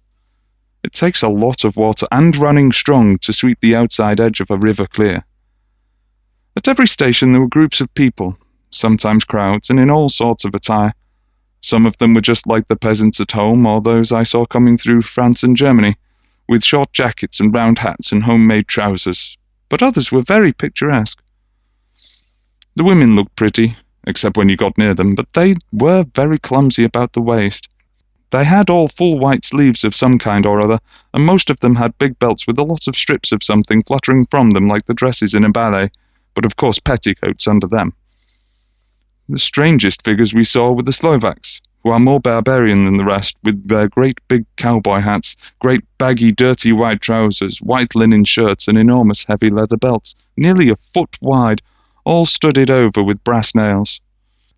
It takes a lot of water and running strong to sweep the outside edge of a river clear. At every station there were groups of people, sometimes crowds, and in all sorts of attire. Some of them were just like the peasants at home, or those I saw coming through France and Germany, with short jackets and round hats and homemade trousers, but others were very picturesque. The women looked pretty, except when you got near them, but they were very clumsy about the waist. They had all full white sleeves of some kind or other, and most of them had big belts with a lot of strips of something fluttering from them like the dresses in a ballet, but of course petticoats under them. The strangest figures we saw were the Slovaks, who are more barbarian than the rest, with their great big cowboy hats, great baggy dirty white trousers, white linen shirts, and enormous heavy leather belts, nearly a foot wide, all studded over with brass nails.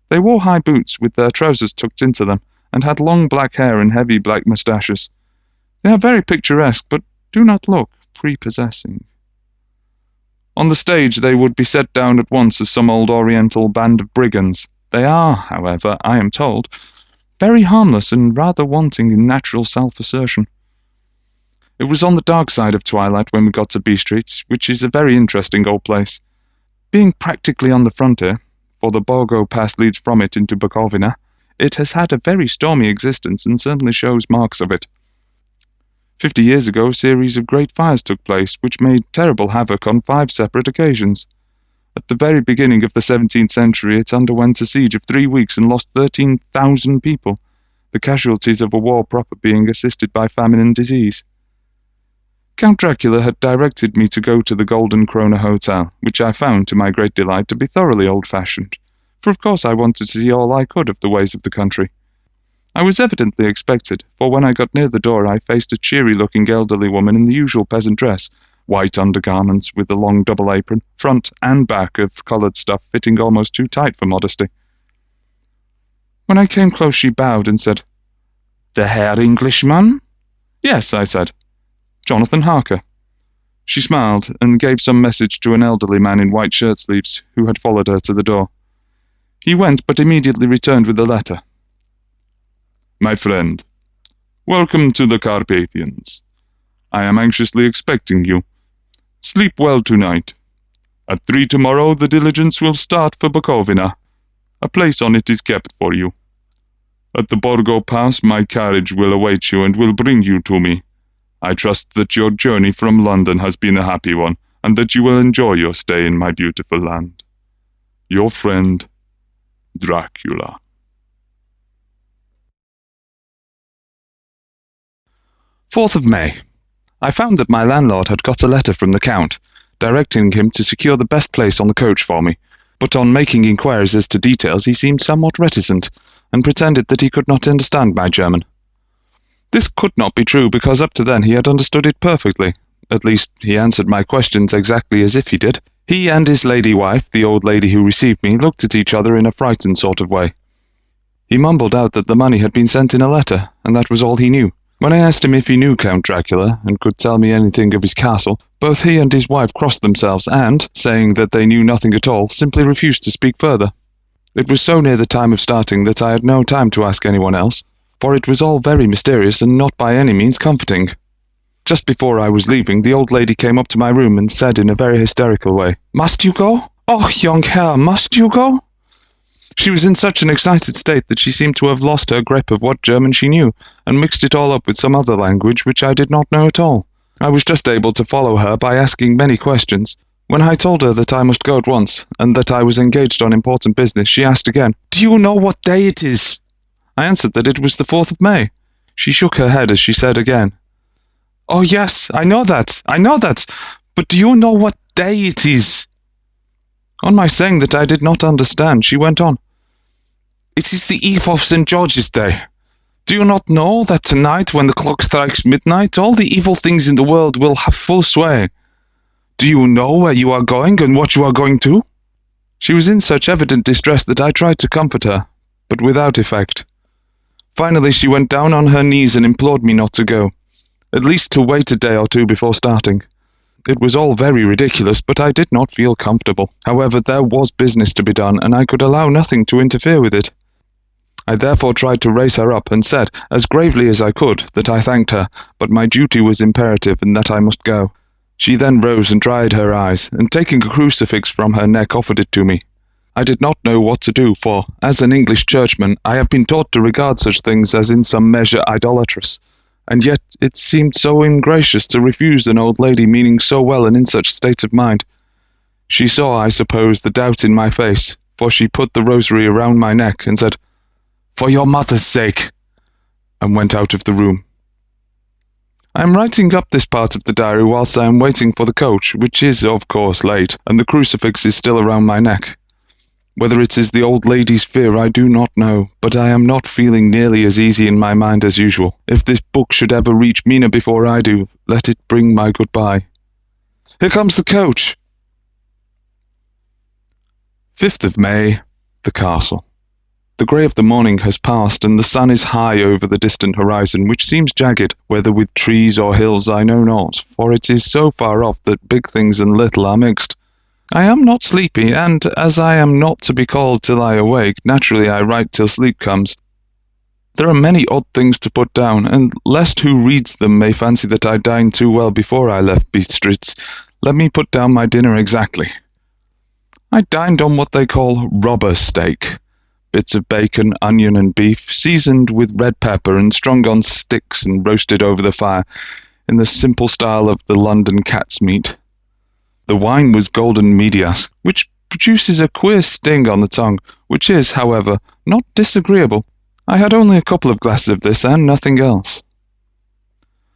They wore high boots with their trousers tucked into them, and had long black hair and heavy black moustaches. They are very picturesque, but do not look prepossessing. On the stage they would be set down at once as some old Oriental band of brigands. They are, however, I am told, very harmless and rather wanting in natural self-assertion. It was on the dark side of twilight when we got to B Street, which is a very interesting old place. Being practically on the frontier, for the Borgo Pass leads from it into Bukovina, it has had a very stormy existence and certainly shows marks of it. 50 years ago, a series of great fires took place, which made terrible havoc on 5 separate occasions. At the very beginning of the 17th century, it underwent a siege of 3 weeks and lost 13,000 people, the casualties of a war proper being assisted by famine and disease. Count Dracula had directed me to go to the Golden Krona Hotel, which I found, to my great delight, to be thoroughly old-fashioned, for of course I wanted to see all I could of the ways of the country. I was evidently expected, for when I got near the door I faced a cheery-looking elderly woman in the usual peasant dress, white undergarments with a long double apron, front and back of coloured stuff fitting almost too tight for modesty. When I came close she bowed and said, "The Herr Englishman?" "Yes," I said. "Jonathan Harker." She smiled and gave some message to an elderly man in white shirt-sleeves who had followed her to the door. He went, but immediately returned with a letter. "My friend, welcome to the Carpathians. I am anxiously expecting you. Sleep well tonight. At 3 tomorrow the diligence will start for Bukovina. A place on it is kept for you. At the Borgo Pass my carriage will await you and will bring you to me. I trust that your journey from London has been a happy one, and that you will enjoy your stay in my beautiful land. Your friend, Dracula." 4th of May. I found that my landlord had got a letter from the Count, directing him to secure the best place on the coach for me, but on making inquiries as to details he seemed somewhat reticent, and pretended that he could not understand my German. This could not be true, because up to then he had understood it perfectly. At least, he answered my questions exactly as if he did. He and his lady-wife, the old lady who received me, looked at each other in a frightened sort of way. He mumbled out that the money had been sent in a letter, and that was all he knew. When I asked him if he knew Count Dracula, and could tell me anything of his castle, both he and his wife crossed themselves and, saying that they knew nothing at all, simply refused to speak further. It was so near the time of starting that I had no time to ask anyone else, for it was all very mysterious and not by any means comforting. Just before I was leaving, the old lady came up to my room and said in a very hysterical way, "Must you go? Oh, young Herr, must you go?" She was in such an excited state that she seemed to have lost her grip of what German she knew, and mixed it all up with some other language which I did not know at all. I was just able to follow her by asking many questions. When I told her that I must go at once, and that I was engaged on important business, she asked again, "Do you know what day it is?" I answered that it was the 4th of May. She shook her head as she said again, "Oh yes, I know that, but do you know what day it is?" On my saying that I did not understand, she went on, "It is the eve of St. George's Day. Do you not know that tonight, when the clock strikes midnight, all the evil things in the world will have full sway? Do you know where you are going and what you are going to?" She was in such evident distress that I tried to comfort her, but without effect. Finally she went down on her knees and implored me not to go, at least to wait a day or two before starting. It was all very ridiculous, but I did not feel comfortable. However, there was business to be done, and I could allow nothing to interfere with it. I therefore tried to raise her up, and said, as gravely as I could, that I thanked her, but my duty was imperative, and that I must go. She then rose and dried her eyes, and taking a crucifix from her neck offered it to me. I did not know what to do, for, as an English churchman, I have been taught to regard such things as in some measure idolatrous, and yet it seemed so ingracious to refuse an old lady meaning so well and in such state of mind. She saw, I suppose, the doubt in my face, for she put the rosary around my neck and said, "For your mother's sake," and went out of the room. I am writing up this part of the diary whilst I am waiting for the coach, which is, of course, late, and the crucifix is still around my neck. Whether it is the old lady's fear, I do not know, but I am not feeling nearly as easy in my mind as usual. If this book should ever reach Mina before I do, let it bring my goodbye. Here comes the coach! 5th of May, the castle. The grey of the morning has passed, and the sun is high over the distant horizon, which seems jagged, whether with trees or hills I know not, for it is so far off that big things and little are mixed. I am not sleepy, and as I am not to be called till I awake, naturally I write till sleep comes. There are many odd things to put down, and lest who reads them may fancy that I dined too well before I left Beastreets, let me put down my dinner exactly. I dined on what they call robber steak. Bits of bacon, onion and beef, seasoned with red pepper and strung on sticks and roasted over the fire, in the simple style of the London cat's meat. The wine was golden medias, which produces a queer sting on the tongue, which is, however, not disagreeable. I had only a couple of glasses of this and nothing else.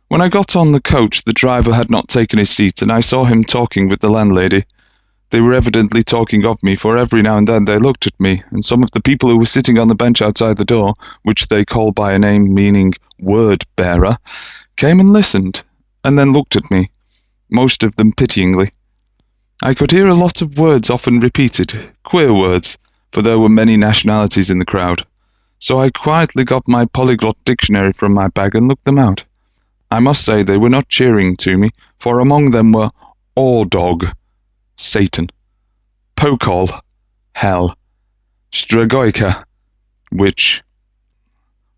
When I got on the coach, the driver had not taken his seat, and I saw him talking with the landlady. They were evidently talking of me, for every now and then they looked at me, and some of the people who were sitting on the bench outside the door, which they call by a name meaning word-bearer, came and listened, and then looked at me, most of them pityingly. I could hear a lot of words often repeated, queer words, for there were many nationalities in the crowd. So I quietly got my polyglot dictionary from my bag and looked them out. I must say they were not cheering to me, for among them were Ordog, Satan, Pokol, Hell, Stragoica, Witch,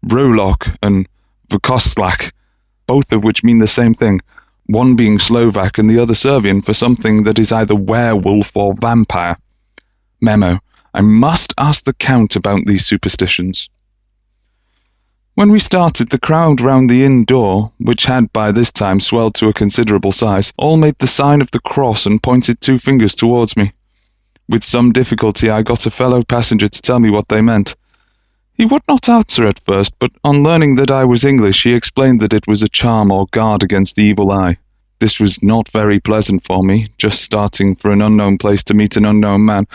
Vrolok and Vukostlak, both of which mean the same thing, one being Slovak and the other Serbian for something that is either werewolf or vampire. Memo: I must ask the Count about these superstitions. When we started, the crowd round the inn door, which had by this time swelled to a considerable size, all made the sign of the cross and pointed 2 fingers towards me. With some difficulty I got a fellow passenger to tell me what they meant. He would not answer at first, but on learning that I was English, he explained that it was a charm or guard against the evil eye. This was not very pleasant for me, just starting for an unknown place to meet an unknown man,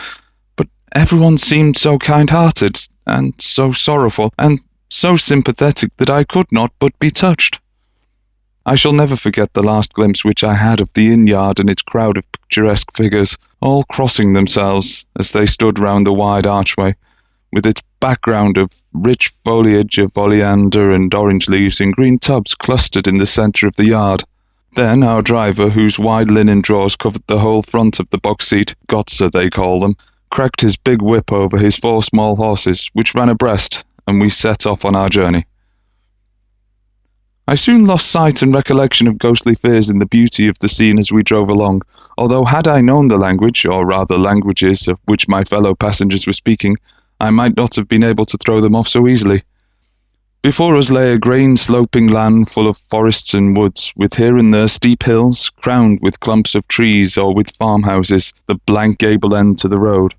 but everyone seemed so kind-hearted, and so sorrowful, and so sympathetic that I could not but be touched. I shall never forget the last glimpse which I had of the inn-yard and its crowd of picturesque figures, all crossing themselves as they stood round the wide archway, with its background of rich foliage of oleander and orange leaves in green tubs clustered in the centre of the yard. Then our driver, whose wide linen drawers covered the whole front of the box seat, Gotza they call them, cracked his big whip over his 4 small horses, which ran abreast, and we set off on our journey. I soon lost sight and recollection of ghostly fears in the beauty of the scene as we drove along, although had I known the language, or rather languages, of which my fellow passengers were speaking, I might not have been able to throw them off so easily. Before us lay a green sloping land full of forests and woods, with here and there steep hills, crowned with clumps of trees or with farmhouses, the blank gable end to the road.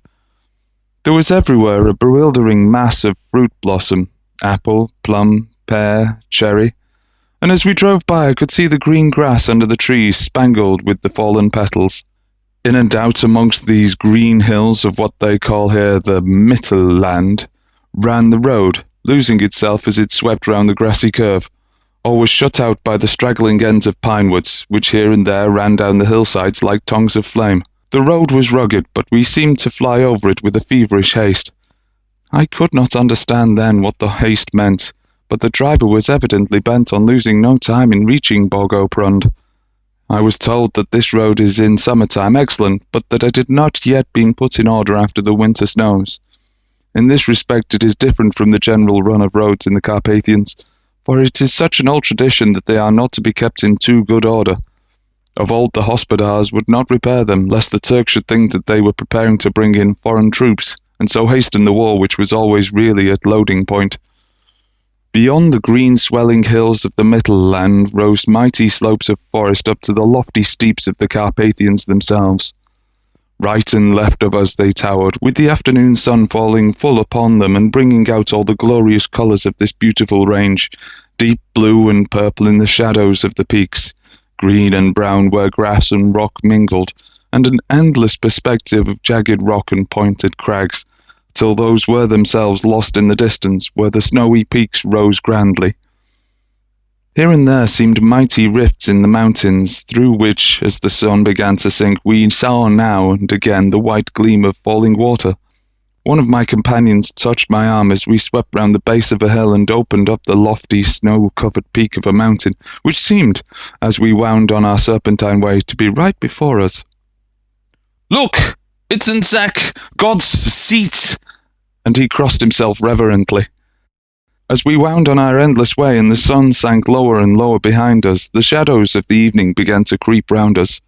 There was everywhere a bewildering mass of fruit blossom, apple, plum, pear, cherry, and as we drove by I could see the green grass under the trees spangled with the fallen petals. In and out amongst these green hills of what they call here the Mittelland ran the road, losing itself as it swept round the grassy curve, or was shut out by the straggling ends of pine woods, which here and there ran down the hillsides like tongues of flame. The road was rugged, but we seemed to fly over it with a feverish haste. I could not understand then what the haste meant, but the driver was evidently bent on losing no time in reaching Bogoprund. I was told that this road is in summertime excellent, but that it had not yet been put in order after the winter snows. In this respect it is different from the general run of roads in the Carpathians, for it is such an old tradition that they are not to be kept in too good order. Of old the hospodars would not repair them, lest the Turks should think that they were preparing to bring in foreign troops, and so hasten the war which was always really at loading point. Beyond the green swelling hills of the Mittelland rose mighty slopes of forest up to the lofty steeps of the Carpathians themselves. Right and left of us they towered, with the afternoon sun falling full upon them and bringing out all the glorious colours of this beautiful range, deep blue and purple in the shadows of the peaks, green and brown where grass and rock mingled, and an endless perspective of jagged rock and pointed crags, till those were themselves lost in the distance, where the snowy peaks rose grandly. Here and there seemed mighty rifts in the mountains, through which, as the sun began to sink, we saw now and again the white gleam of falling water. One of my companions touched my arm as we swept round the base of a hill and opened up the lofty, snow-covered peak of a mountain, which seemed, as we wound on our serpentine way, to be right before us. "Look! It's in Zach, God's seat!" And he crossed himself reverently. As we wound on our endless way and the sun sank lower and lower behind us, the shadows of the evening began to creep round us.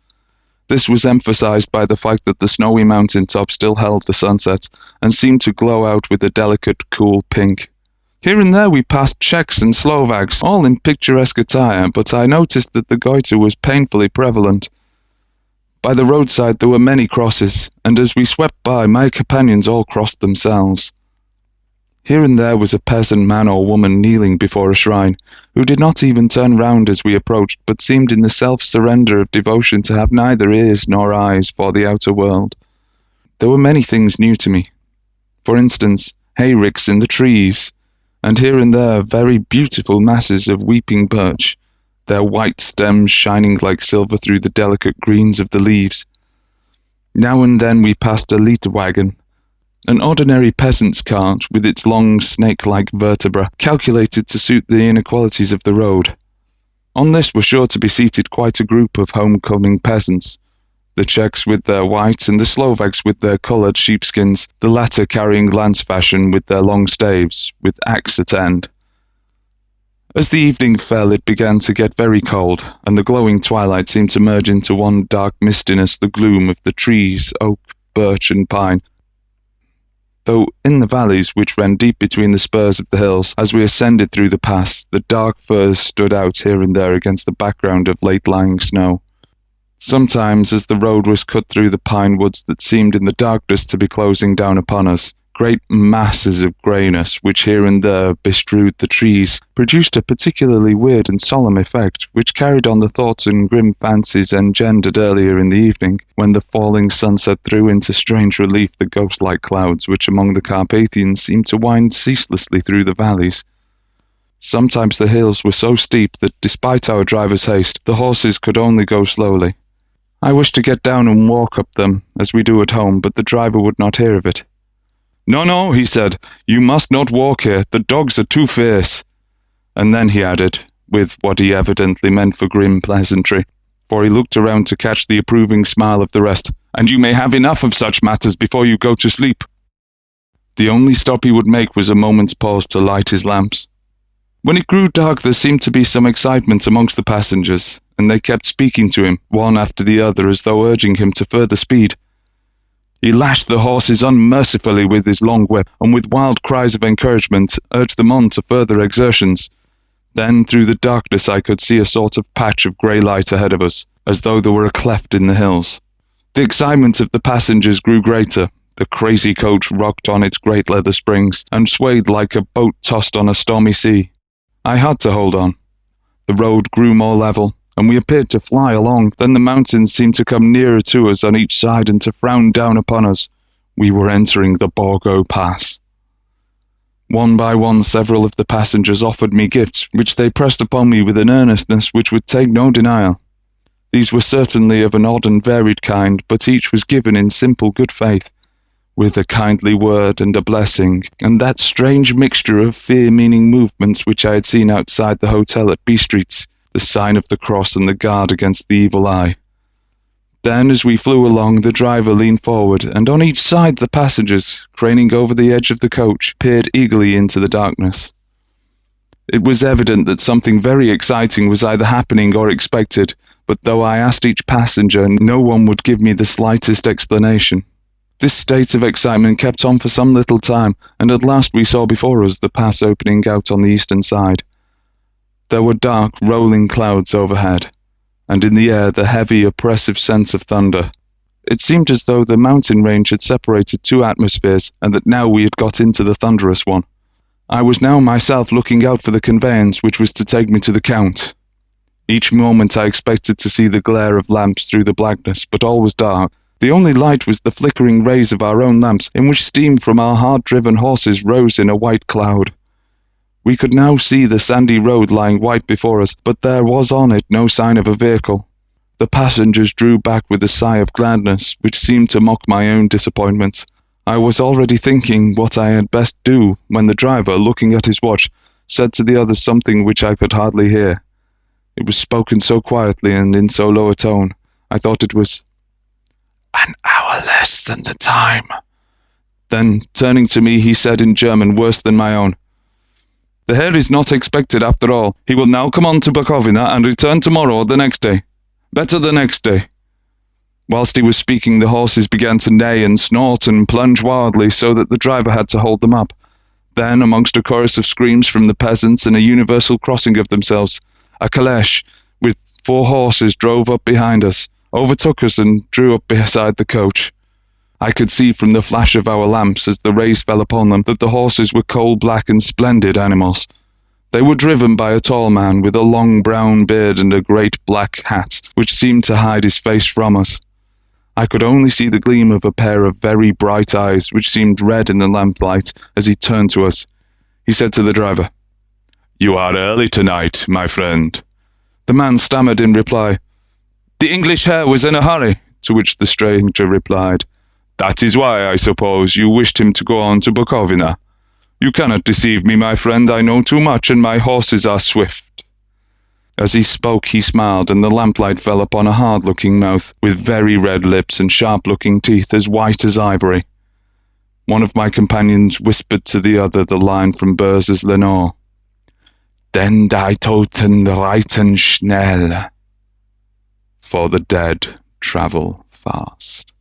This was emphasized by the fact that the snowy mountain top still held the sunset, and seemed to glow out with a delicate, cool pink. Here and there we passed Czechs and Slovaks, all in picturesque attire, but I noticed that the goiter was painfully prevalent. By the roadside there were many crosses, and as we swept by, my companions all crossed themselves. Here and there was a peasant man or woman kneeling before a shrine, who did not even turn round as we approached, but seemed in the self-surrender of devotion to have neither ears nor eyes for the outer world. There were many things new to me. For instance, hayricks in the trees, and here and there very beautiful masses of weeping birch, their white stems shining like silver through the delicate greens of the leaves. Now and then we passed a lead wagon, an ordinary peasant's cart with its long snake-like vertebra, calculated to suit the inequalities of the road. On this were sure to be seated quite a group of homecoming peasants, the Czechs with their white and the Slovaks with their coloured sheepskins, the latter carrying lance fashion with their long staves, with axe at end. As the evening fell, it began to get very cold, and the glowing twilight seemed to merge into one dark mistiness the gloom of the trees, oak, birch and pine, though in the valleys which ran deep between the spurs of the hills, as we ascended through the pass, the dark firs stood out here and there against the background of late-lying snow. Sometimes, as the road was cut through the pine woods that seemed in the darkness to be closing down upon us, great masses of greyness, which here and there bestrewed the trees, produced a particularly weird and solemn effect, which carried on the thoughts and grim fancies engendered earlier in the evening, when the falling sunset threw into strange relief the ghost-like clouds which among the Carpathians seemed to wind ceaselessly through the valleys. Sometimes the hills were so steep that, despite our driver's haste, the horses could only go slowly. I wished to get down and walk up them, as we do at home, but the driver would not hear of it. "No, he said, you must not walk here, the dogs are too fierce." And then he added, with what he evidently meant for grim pleasantry, for he looked around to catch the approving smile of the rest, "and you may have enough of such matters before you go to sleep." The only stop he would make was a moment's pause to light his lamps. When it grew dark, there seemed to be some excitement amongst the passengers, and they kept speaking to him, one after the other, as though urging him to further speed. He lashed the horses unmercifully with his long whip, and with wild cries of encouragement urged them on to further exertions. Then, through the darkness, I could see a sort of patch of grey light ahead of us, as though there were a cleft in the hills. The excitement of the passengers grew greater. The crazy coach rocked on its great leather springs, and swayed like a boat tossed on a stormy sea. I had to hold on. The road grew more level, and we appeared to fly along. Then the mountains seemed to come nearer to us on each side and to frown down upon us. We were entering the Borgo Pass. One by one, several of the passengers offered me gifts, which they pressed upon me with an earnestness which would take no denial. These were certainly of an odd and varied kind, but each was given in simple good faith, with a kindly word and a blessing, and that strange mixture of fear-meaning movements which I had seen outside the hotel at B Street's, the sign of the cross and the guard against the evil eye. Then, as we flew along, the driver leaned forward, and on each side the passengers, craning over the edge of the coach, peered eagerly into the darkness. It was evident that something very exciting was either happening or expected, but though I asked each passenger, no one would give me the slightest explanation. This state of excitement kept on for some little time, and at last we saw before us the pass opening out on the eastern side. There were dark, rolling clouds overhead, and in the air the heavy, oppressive sense of thunder. It seemed as though the mountain range had separated two atmospheres, and that now we had got into the thunderous one. I was now myself looking out for the conveyance which was to take me to the Count. Each moment I expected to see the glare of lamps through the blackness, but all was dark. The only light was the flickering rays of our own lamps, in which steam from our hard-driven horses rose in a white cloud. We could now see the sandy road lying white before us, but there was on it no sign of a vehicle. The passengers drew back with a sigh of gladness, which seemed to mock my own disappointment. I was already thinking what I had best do, when the driver, looking at his watch, said to the others something which I could hardly hear. It was spoken so quietly and in so low a tone, I thought it was "an hour less than the time." Then, turning to me, he said in German worse than my own, "The Herr is not expected after all. He will now come on to Bukovina and return tomorrow or the next day. Better the next day." Whilst he was speaking, the horses began to neigh and snort and plunge wildly, so that the driver had to hold them up. Then, amongst a chorus of screams from the peasants and a universal crossing of themselves, a caleche with 4 horses drove up behind us, overtook us and drew up beside the coach. I could see from the flash of our lamps as the rays fell upon them that the horses were coal-black and splendid animals. They were driven by a tall man with a long brown beard and a great black hat, which seemed to hide his face from us. I could only see the gleam of a pair of very bright eyes, which seemed red in the lamplight, as he turned to us. He said to the driver, "You are early tonight, my friend." The man stammered in reply, "The English Herr was in a hurry," to which the stranger replied, "That is why, I suppose, you wished him to go on to Bukovina. You cannot deceive me, my friend. I know too much, and my horses are swift." As he spoke, he smiled, and the lamplight fell upon a hard-looking mouth, with very red lips and sharp-looking teeth as white as ivory. One of my companions whispered to the other the line from Börse's Lenore, "Denn die Toten reiten schnell." For the dead travel fast.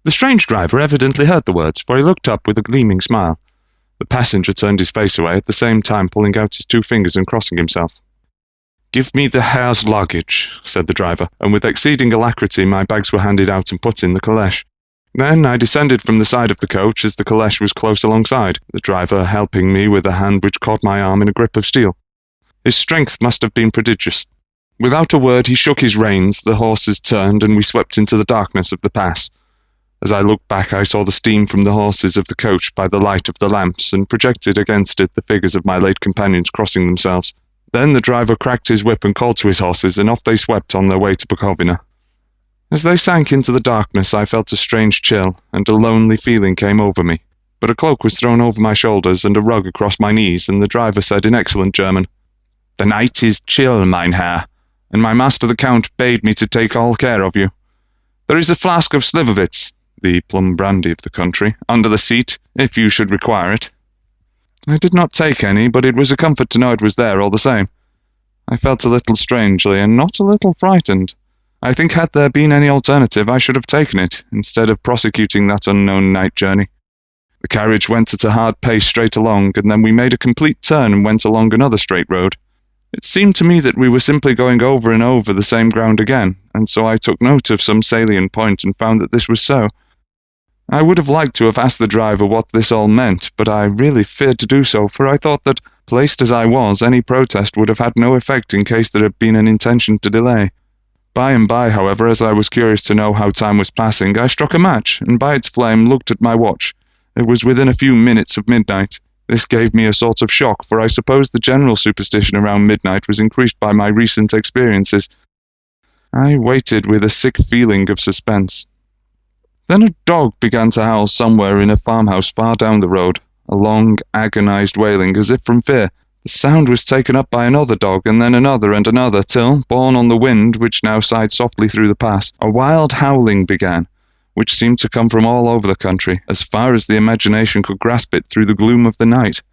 The strange driver evidently heard the words, for he looked up with a gleaming smile. The passenger turned his face away, at the same time pulling out his 2 fingers and crossing himself. "Give me the Herr's luggage," said the driver, and with exceeding alacrity my bags were handed out and put in the caleche. Then I descended from the side of the coach as the caleche was close alongside, the driver helping me with a hand which caught my arm in a grip of steel. His strength must have been prodigious. Without a word he shook his reins, the horses turned, and we swept into the darkness of the pass. As I looked back, I saw the steam from the horses of the coach by the light of the lamps, and projected against it the figures of my late companions crossing themselves. Then the driver cracked his whip and called to his horses, and off they swept on their way to Bukovina. As they sank into the darkness, I felt a strange chill, and a lonely feeling came over me. But a cloak was thrown over my shoulders and a rug across my knees, and the driver said in excellent German, "The night is chill, mein Herr, and my master the Count bade me to take all care of you. There is a flask of Slivovitz, the plum brandy of the country, under the seat, if you should require it." I did not take any, but it was a comfort to know it was there all the same. I felt a little strangely, and not a little frightened. I think had there been any alternative, I should have taken it, instead of prosecuting that unknown night journey. The carriage went at a hard pace straight along, and then we made a complete turn and went along another straight road. It seemed to me that we were simply going over and over the same ground again, and so I took note of some salient point and found that this was so. I would have liked to have asked the driver what this all meant, but I really feared to do so, for I thought that, placed as I was, any protest would have had no effect in case there had been an intention to delay. By and by, however, as I was curious to know how time was passing, I struck a match, and by its flame looked at my watch. It was within a few minutes of midnight. This gave me a sort of shock, for I suppose the general superstition around midnight was increased by my recent experiences. I waited with a sick feeling of suspense. Then a dog began to howl somewhere in a farmhouse far down the road, a long, agonized wailing, as if from fear. The sound was taken up by another dog, and then another and another, till, borne on the wind, which now sighed softly through the pass, a wild howling began, which seemed to come from all over the country, as far as the imagination could grasp it through the gloom of the night.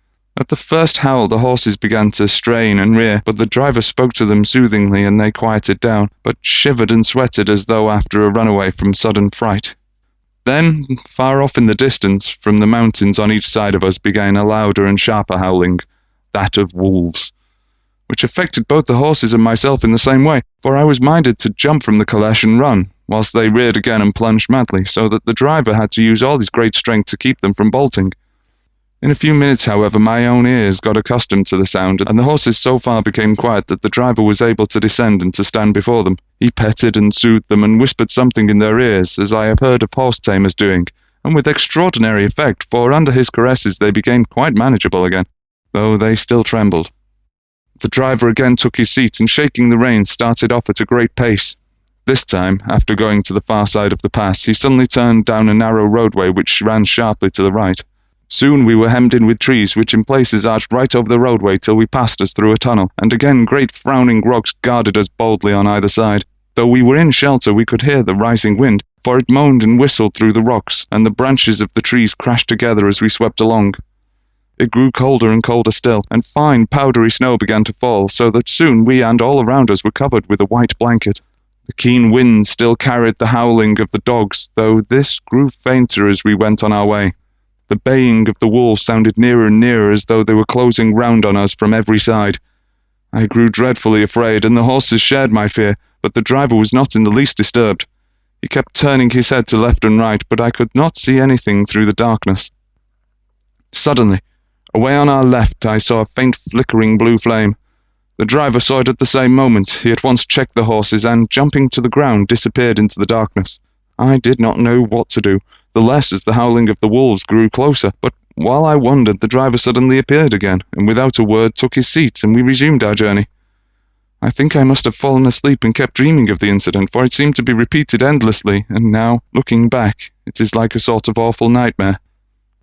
At the first howl the horses began to strain and rear, but the driver spoke to them soothingly, and they quieted down, but shivered and sweated as though after a runaway from sudden fright. Then, far off in the distance, from the mountains on each side of us began a louder and sharper howling, that of wolves, which affected both the horses and myself in the same way, for I was minded to jump from the caleche and run, whilst they reared again and plunged madly, so that the driver had to use all his great strength to keep them from bolting. In a few minutes, however, my own ears got accustomed to the sound, and the horses so far became quiet that the driver was able to descend and to stand before them. He petted and soothed them and whispered something in their ears, as I have heard of horse tamers doing, and with extraordinary effect, for under his caresses they became quite manageable again, though they still trembled. The driver again took his seat and, shaking the reins, started off at a great pace. This time, after going to the far side of the pass, he suddenly turned down a narrow roadway which ran sharply to the right. Soon we were hemmed in with trees, which in places arched right over the roadway till we passed us through a tunnel, and again great frowning rocks guarded us boldly on either side. Though we were in shelter, we could hear the rising wind, for it moaned and whistled through the rocks, and the branches of the trees crashed together as we swept along. It grew colder and colder still, and fine powdery snow began to fall, so that soon we and all around us were covered with a white blanket. The keen wind still carried the howling of the dogs, though this grew fainter as we went on our way. The baying of the wolves sounded nearer and nearer, as though they were closing round on us from every side. I grew dreadfully afraid, and the horses shared my fear, but the driver was not in the least disturbed. He kept turning his head to left and right, but I could not see anything through the darkness. Suddenly, away on our left, I saw a faint flickering blue flame. The driver saw it at the same moment. He at once checked the horses, and, jumping to the ground, disappeared into the darkness. I did not know what to do, the less as the howling of the wolves grew closer, but while I wondered, the driver suddenly appeared again, and without a word took his seat, and we resumed our journey. I think I must have fallen asleep and kept dreaming of the incident, for it seemed to be repeated endlessly, and now, looking back, it is like a sort of awful nightmare.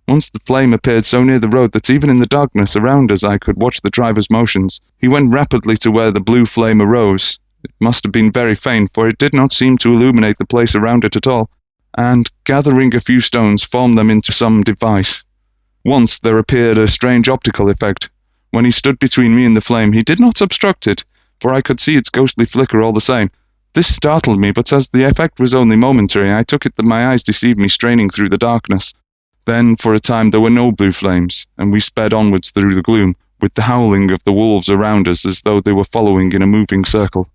Once the flame appeared so near the road that even in the darkness around us I could watch the driver's motions. He went rapidly to where the blue flame arose. It must have been very faint, for it did not seem to illuminate the place around it at all, and, gathering a few stones, formed them into some device. Once there appeared a strange optical effect. When he stood between me and the flame, he did not obstruct it, for I could see its ghostly flicker all the same. This startled me, but as the effect was only momentary, I took it that my eyes deceived me straining through the darkness. Then, for a time, there were no blue flames, and we sped onwards through the gloom, with the howling of the wolves around us as though they were following in a moving circle.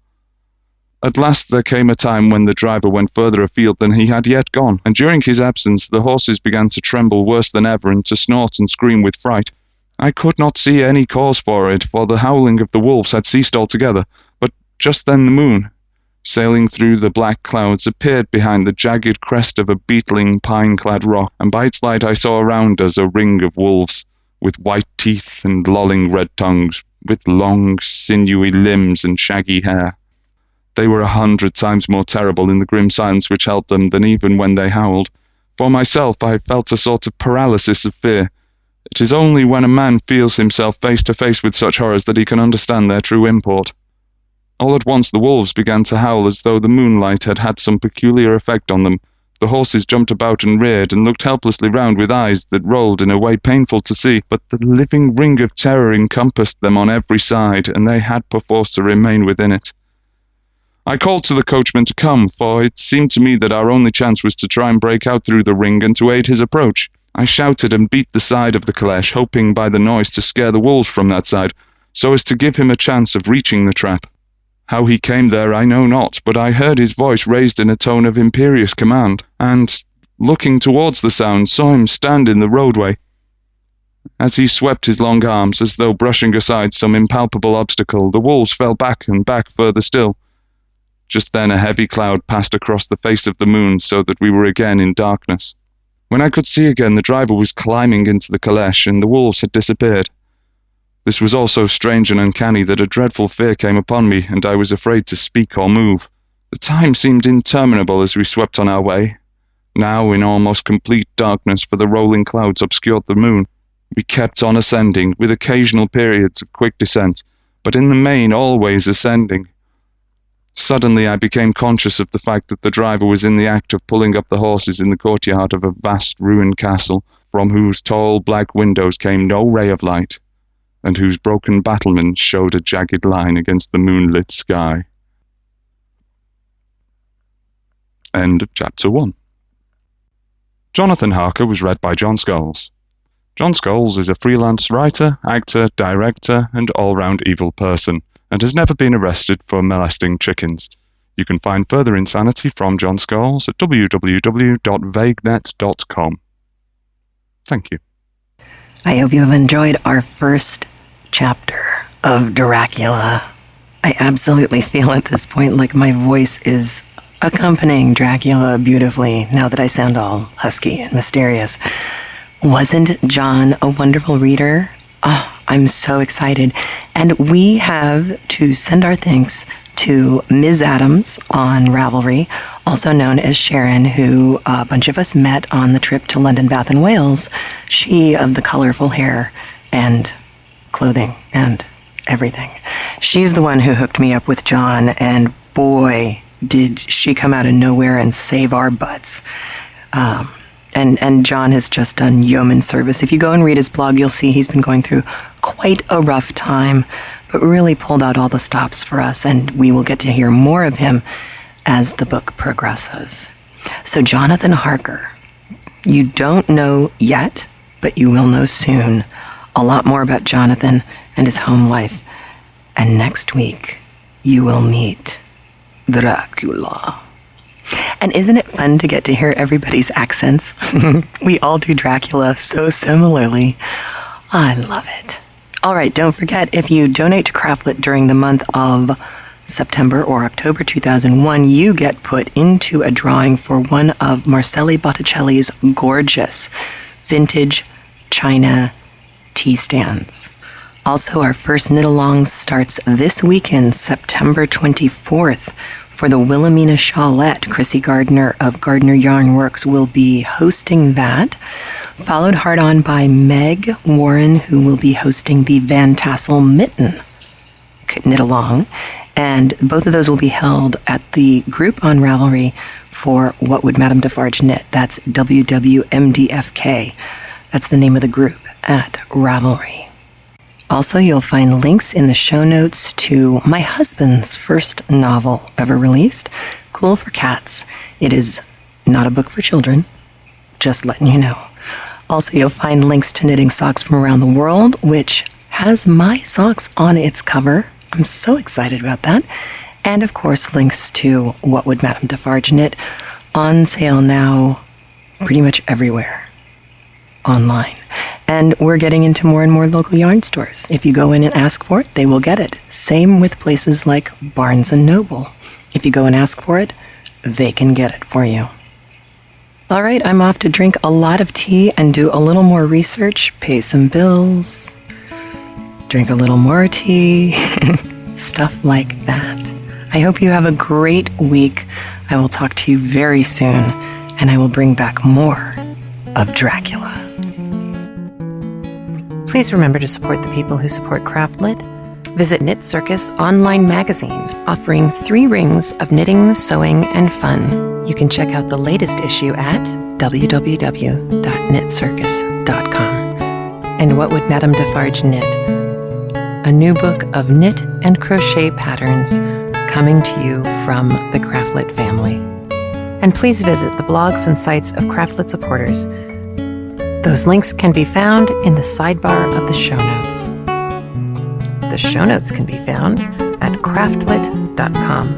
At last there came a time when the driver went further afield than he had yet gone, and during his absence the horses began to tremble worse than ever and to snort and scream with fright. I could not see any cause for it, for the howling of the wolves had ceased altogether, but just then the moon, sailing through the black clouds, appeared behind the jagged crest of a beetling pine-clad rock, and by its light I saw around us a ring of wolves, with white teeth and lolling red tongues, with long, sinewy limbs and shaggy hair. They were 100 times more terrible in the grim silence which held them than even when they howled. For myself, I felt a sort of paralysis of fear. It is only when a man feels himself face to face with such horrors that he can understand their true import. All at once the wolves began to howl as though the moonlight had had some peculiar effect on them. The horses jumped about and reared and looked helplessly round with eyes that rolled in a way painful to see, but the living ring of terror encompassed them on every side, and they had perforce to remain within it. I called to the coachman to come, for it seemed to me that our only chance was to try and break out through the ring and to aid his approach. I shouted and beat the side of the caleche, hoping by the noise to scare the wolves from that side, so as to give him a chance of reaching the trap. How he came there I know not, but I heard his voice raised in a tone of imperious command, and, looking towards the sound, saw him stand in the roadway. As he swept his long arms, as though brushing aside some impalpable obstacle, the wolves fell back and back further still. Just then a heavy cloud passed across the face of the moon, so that we were again in darkness. When I could see again, the driver was climbing into the caleche, and the wolves had disappeared. This was all so strange and uncanny that a dreadful fear came upon me, and I was afraid to speak or move. The time seemed interminable as we swept on our way. Now in almost complete darkness, for the rolling clouds obscured the moon. We kept on ascending, with occasional periods of quick descent, but in the main always ascending. Suddenly I became conscious of the fact that the driver was in the act of pulling up the horses in the courtyard of a vast ruined castle, from whose tall black windows came no ray of light, and whose broken battlements showed a jagged line against the moonlit sky. End of Chapter 1. Jonathan Harker was read by John Scholes. John Scholes is a freelance writer, actor, director, and all-round evil person, and has never been arrested for molesting chickens. You can find further insanity from John Scholes at www.vaguenet.com. Thank you. I hope you have enjoyed our first chapter of Dracula. I absolutely feel at this point like my voice is accompanying Dracula beautifully now that I sound all husky and mysterious. Wasn't John a wonderful reader? Oh, I'm so excited. And we have to send our thanks to Ms. Adams on Ravelry, also known as Sharon, who a bunch of us met on the trip to London, Bath and Wales. She of the colorful hair and clothing and everything. She's the one who hooked me up with John, and boy, did she come out of nowhere and save our butts. And John has just done yeoman service. If you go and read his blog, you'll see he's been going through quite a rough time, but really pulled out all the stops for us, and we will get to hear more of him as the book progresses. So Jonathan Harker, you don't know yet, but you will know soon a lot more about Jonathan and his home life. And next week, you will meet Dracula. And isn't it fun to get to hear everybody's accents? We all do Dracula so similarly. I love it. All right, don't forget, if you donate to CraftLit during the month of September or October 2001, you get put into a drawing for one of Marcelli Botticelli's gorgeous vintage china tea stands. Also, our first knit-along starts this weekend, September 24th, for the Wilhelmina Shawlette. Chrissy Gardner of Gardner Yarn Works will be hosting that, followed hard on by Meg Warren, who will be hosting the Van Tassel Mitten knit-along. And both of those will be held at the group on Ravelry for What Would Madame Defarge Knit. That's WWMDFK. That's the name of the group at Ravelry. Also, you'll find links in the show notes to my husband's first novel ever released, Cool for Cats. It is not a book for children, just letting you know. Also, you'll find links to Knitting Socks from Around the World, which has my socks on its cover. I'm so excited about that. And of course, links to What Would Madame Defarge Knit, on sale now pretty much everywhere online. And we're getting into more and more local yarn stores. If you go in and ask for it, they will get it. Same with places like Barnes & Noble. If you go and ask for it, they can get it for you. All right, I'm off to drink a lot of tea and do a little more research, pay some bills, drink a little more tea, stuff like that. I hope you have a great week. I will talk to you very soon, and I will bring back more of Dracula. Please remember to support the people who support CraftLit. Visit Knit Circus online magazine, offering 3 rings of knitting, sewing, and fun. You can check out the latest issue at www.knitcircus.com. And What Would Madame Defarge Knit? A new book of knit and crochet patterns coming to you from the CraftLit family. And please visit the blogs and sites of CraftLit supporters. Those links can be found in the sidebar of the show notes. The show notes can be found at craftlit.com.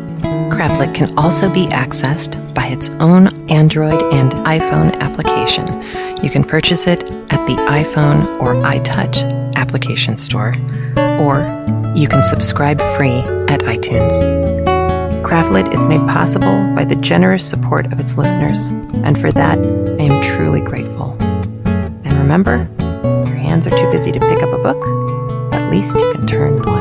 CraftLit can also be accessed by its own Android and iPhone application. You can purchase it at the iPhone or iTouch application store, or you can subscribe free at iTunes. CraftLit is made possible by the generous support of its listeners, and for that, I am truly grateful. And remember, if your hands are too busy to pick up a book, at least you can turn one.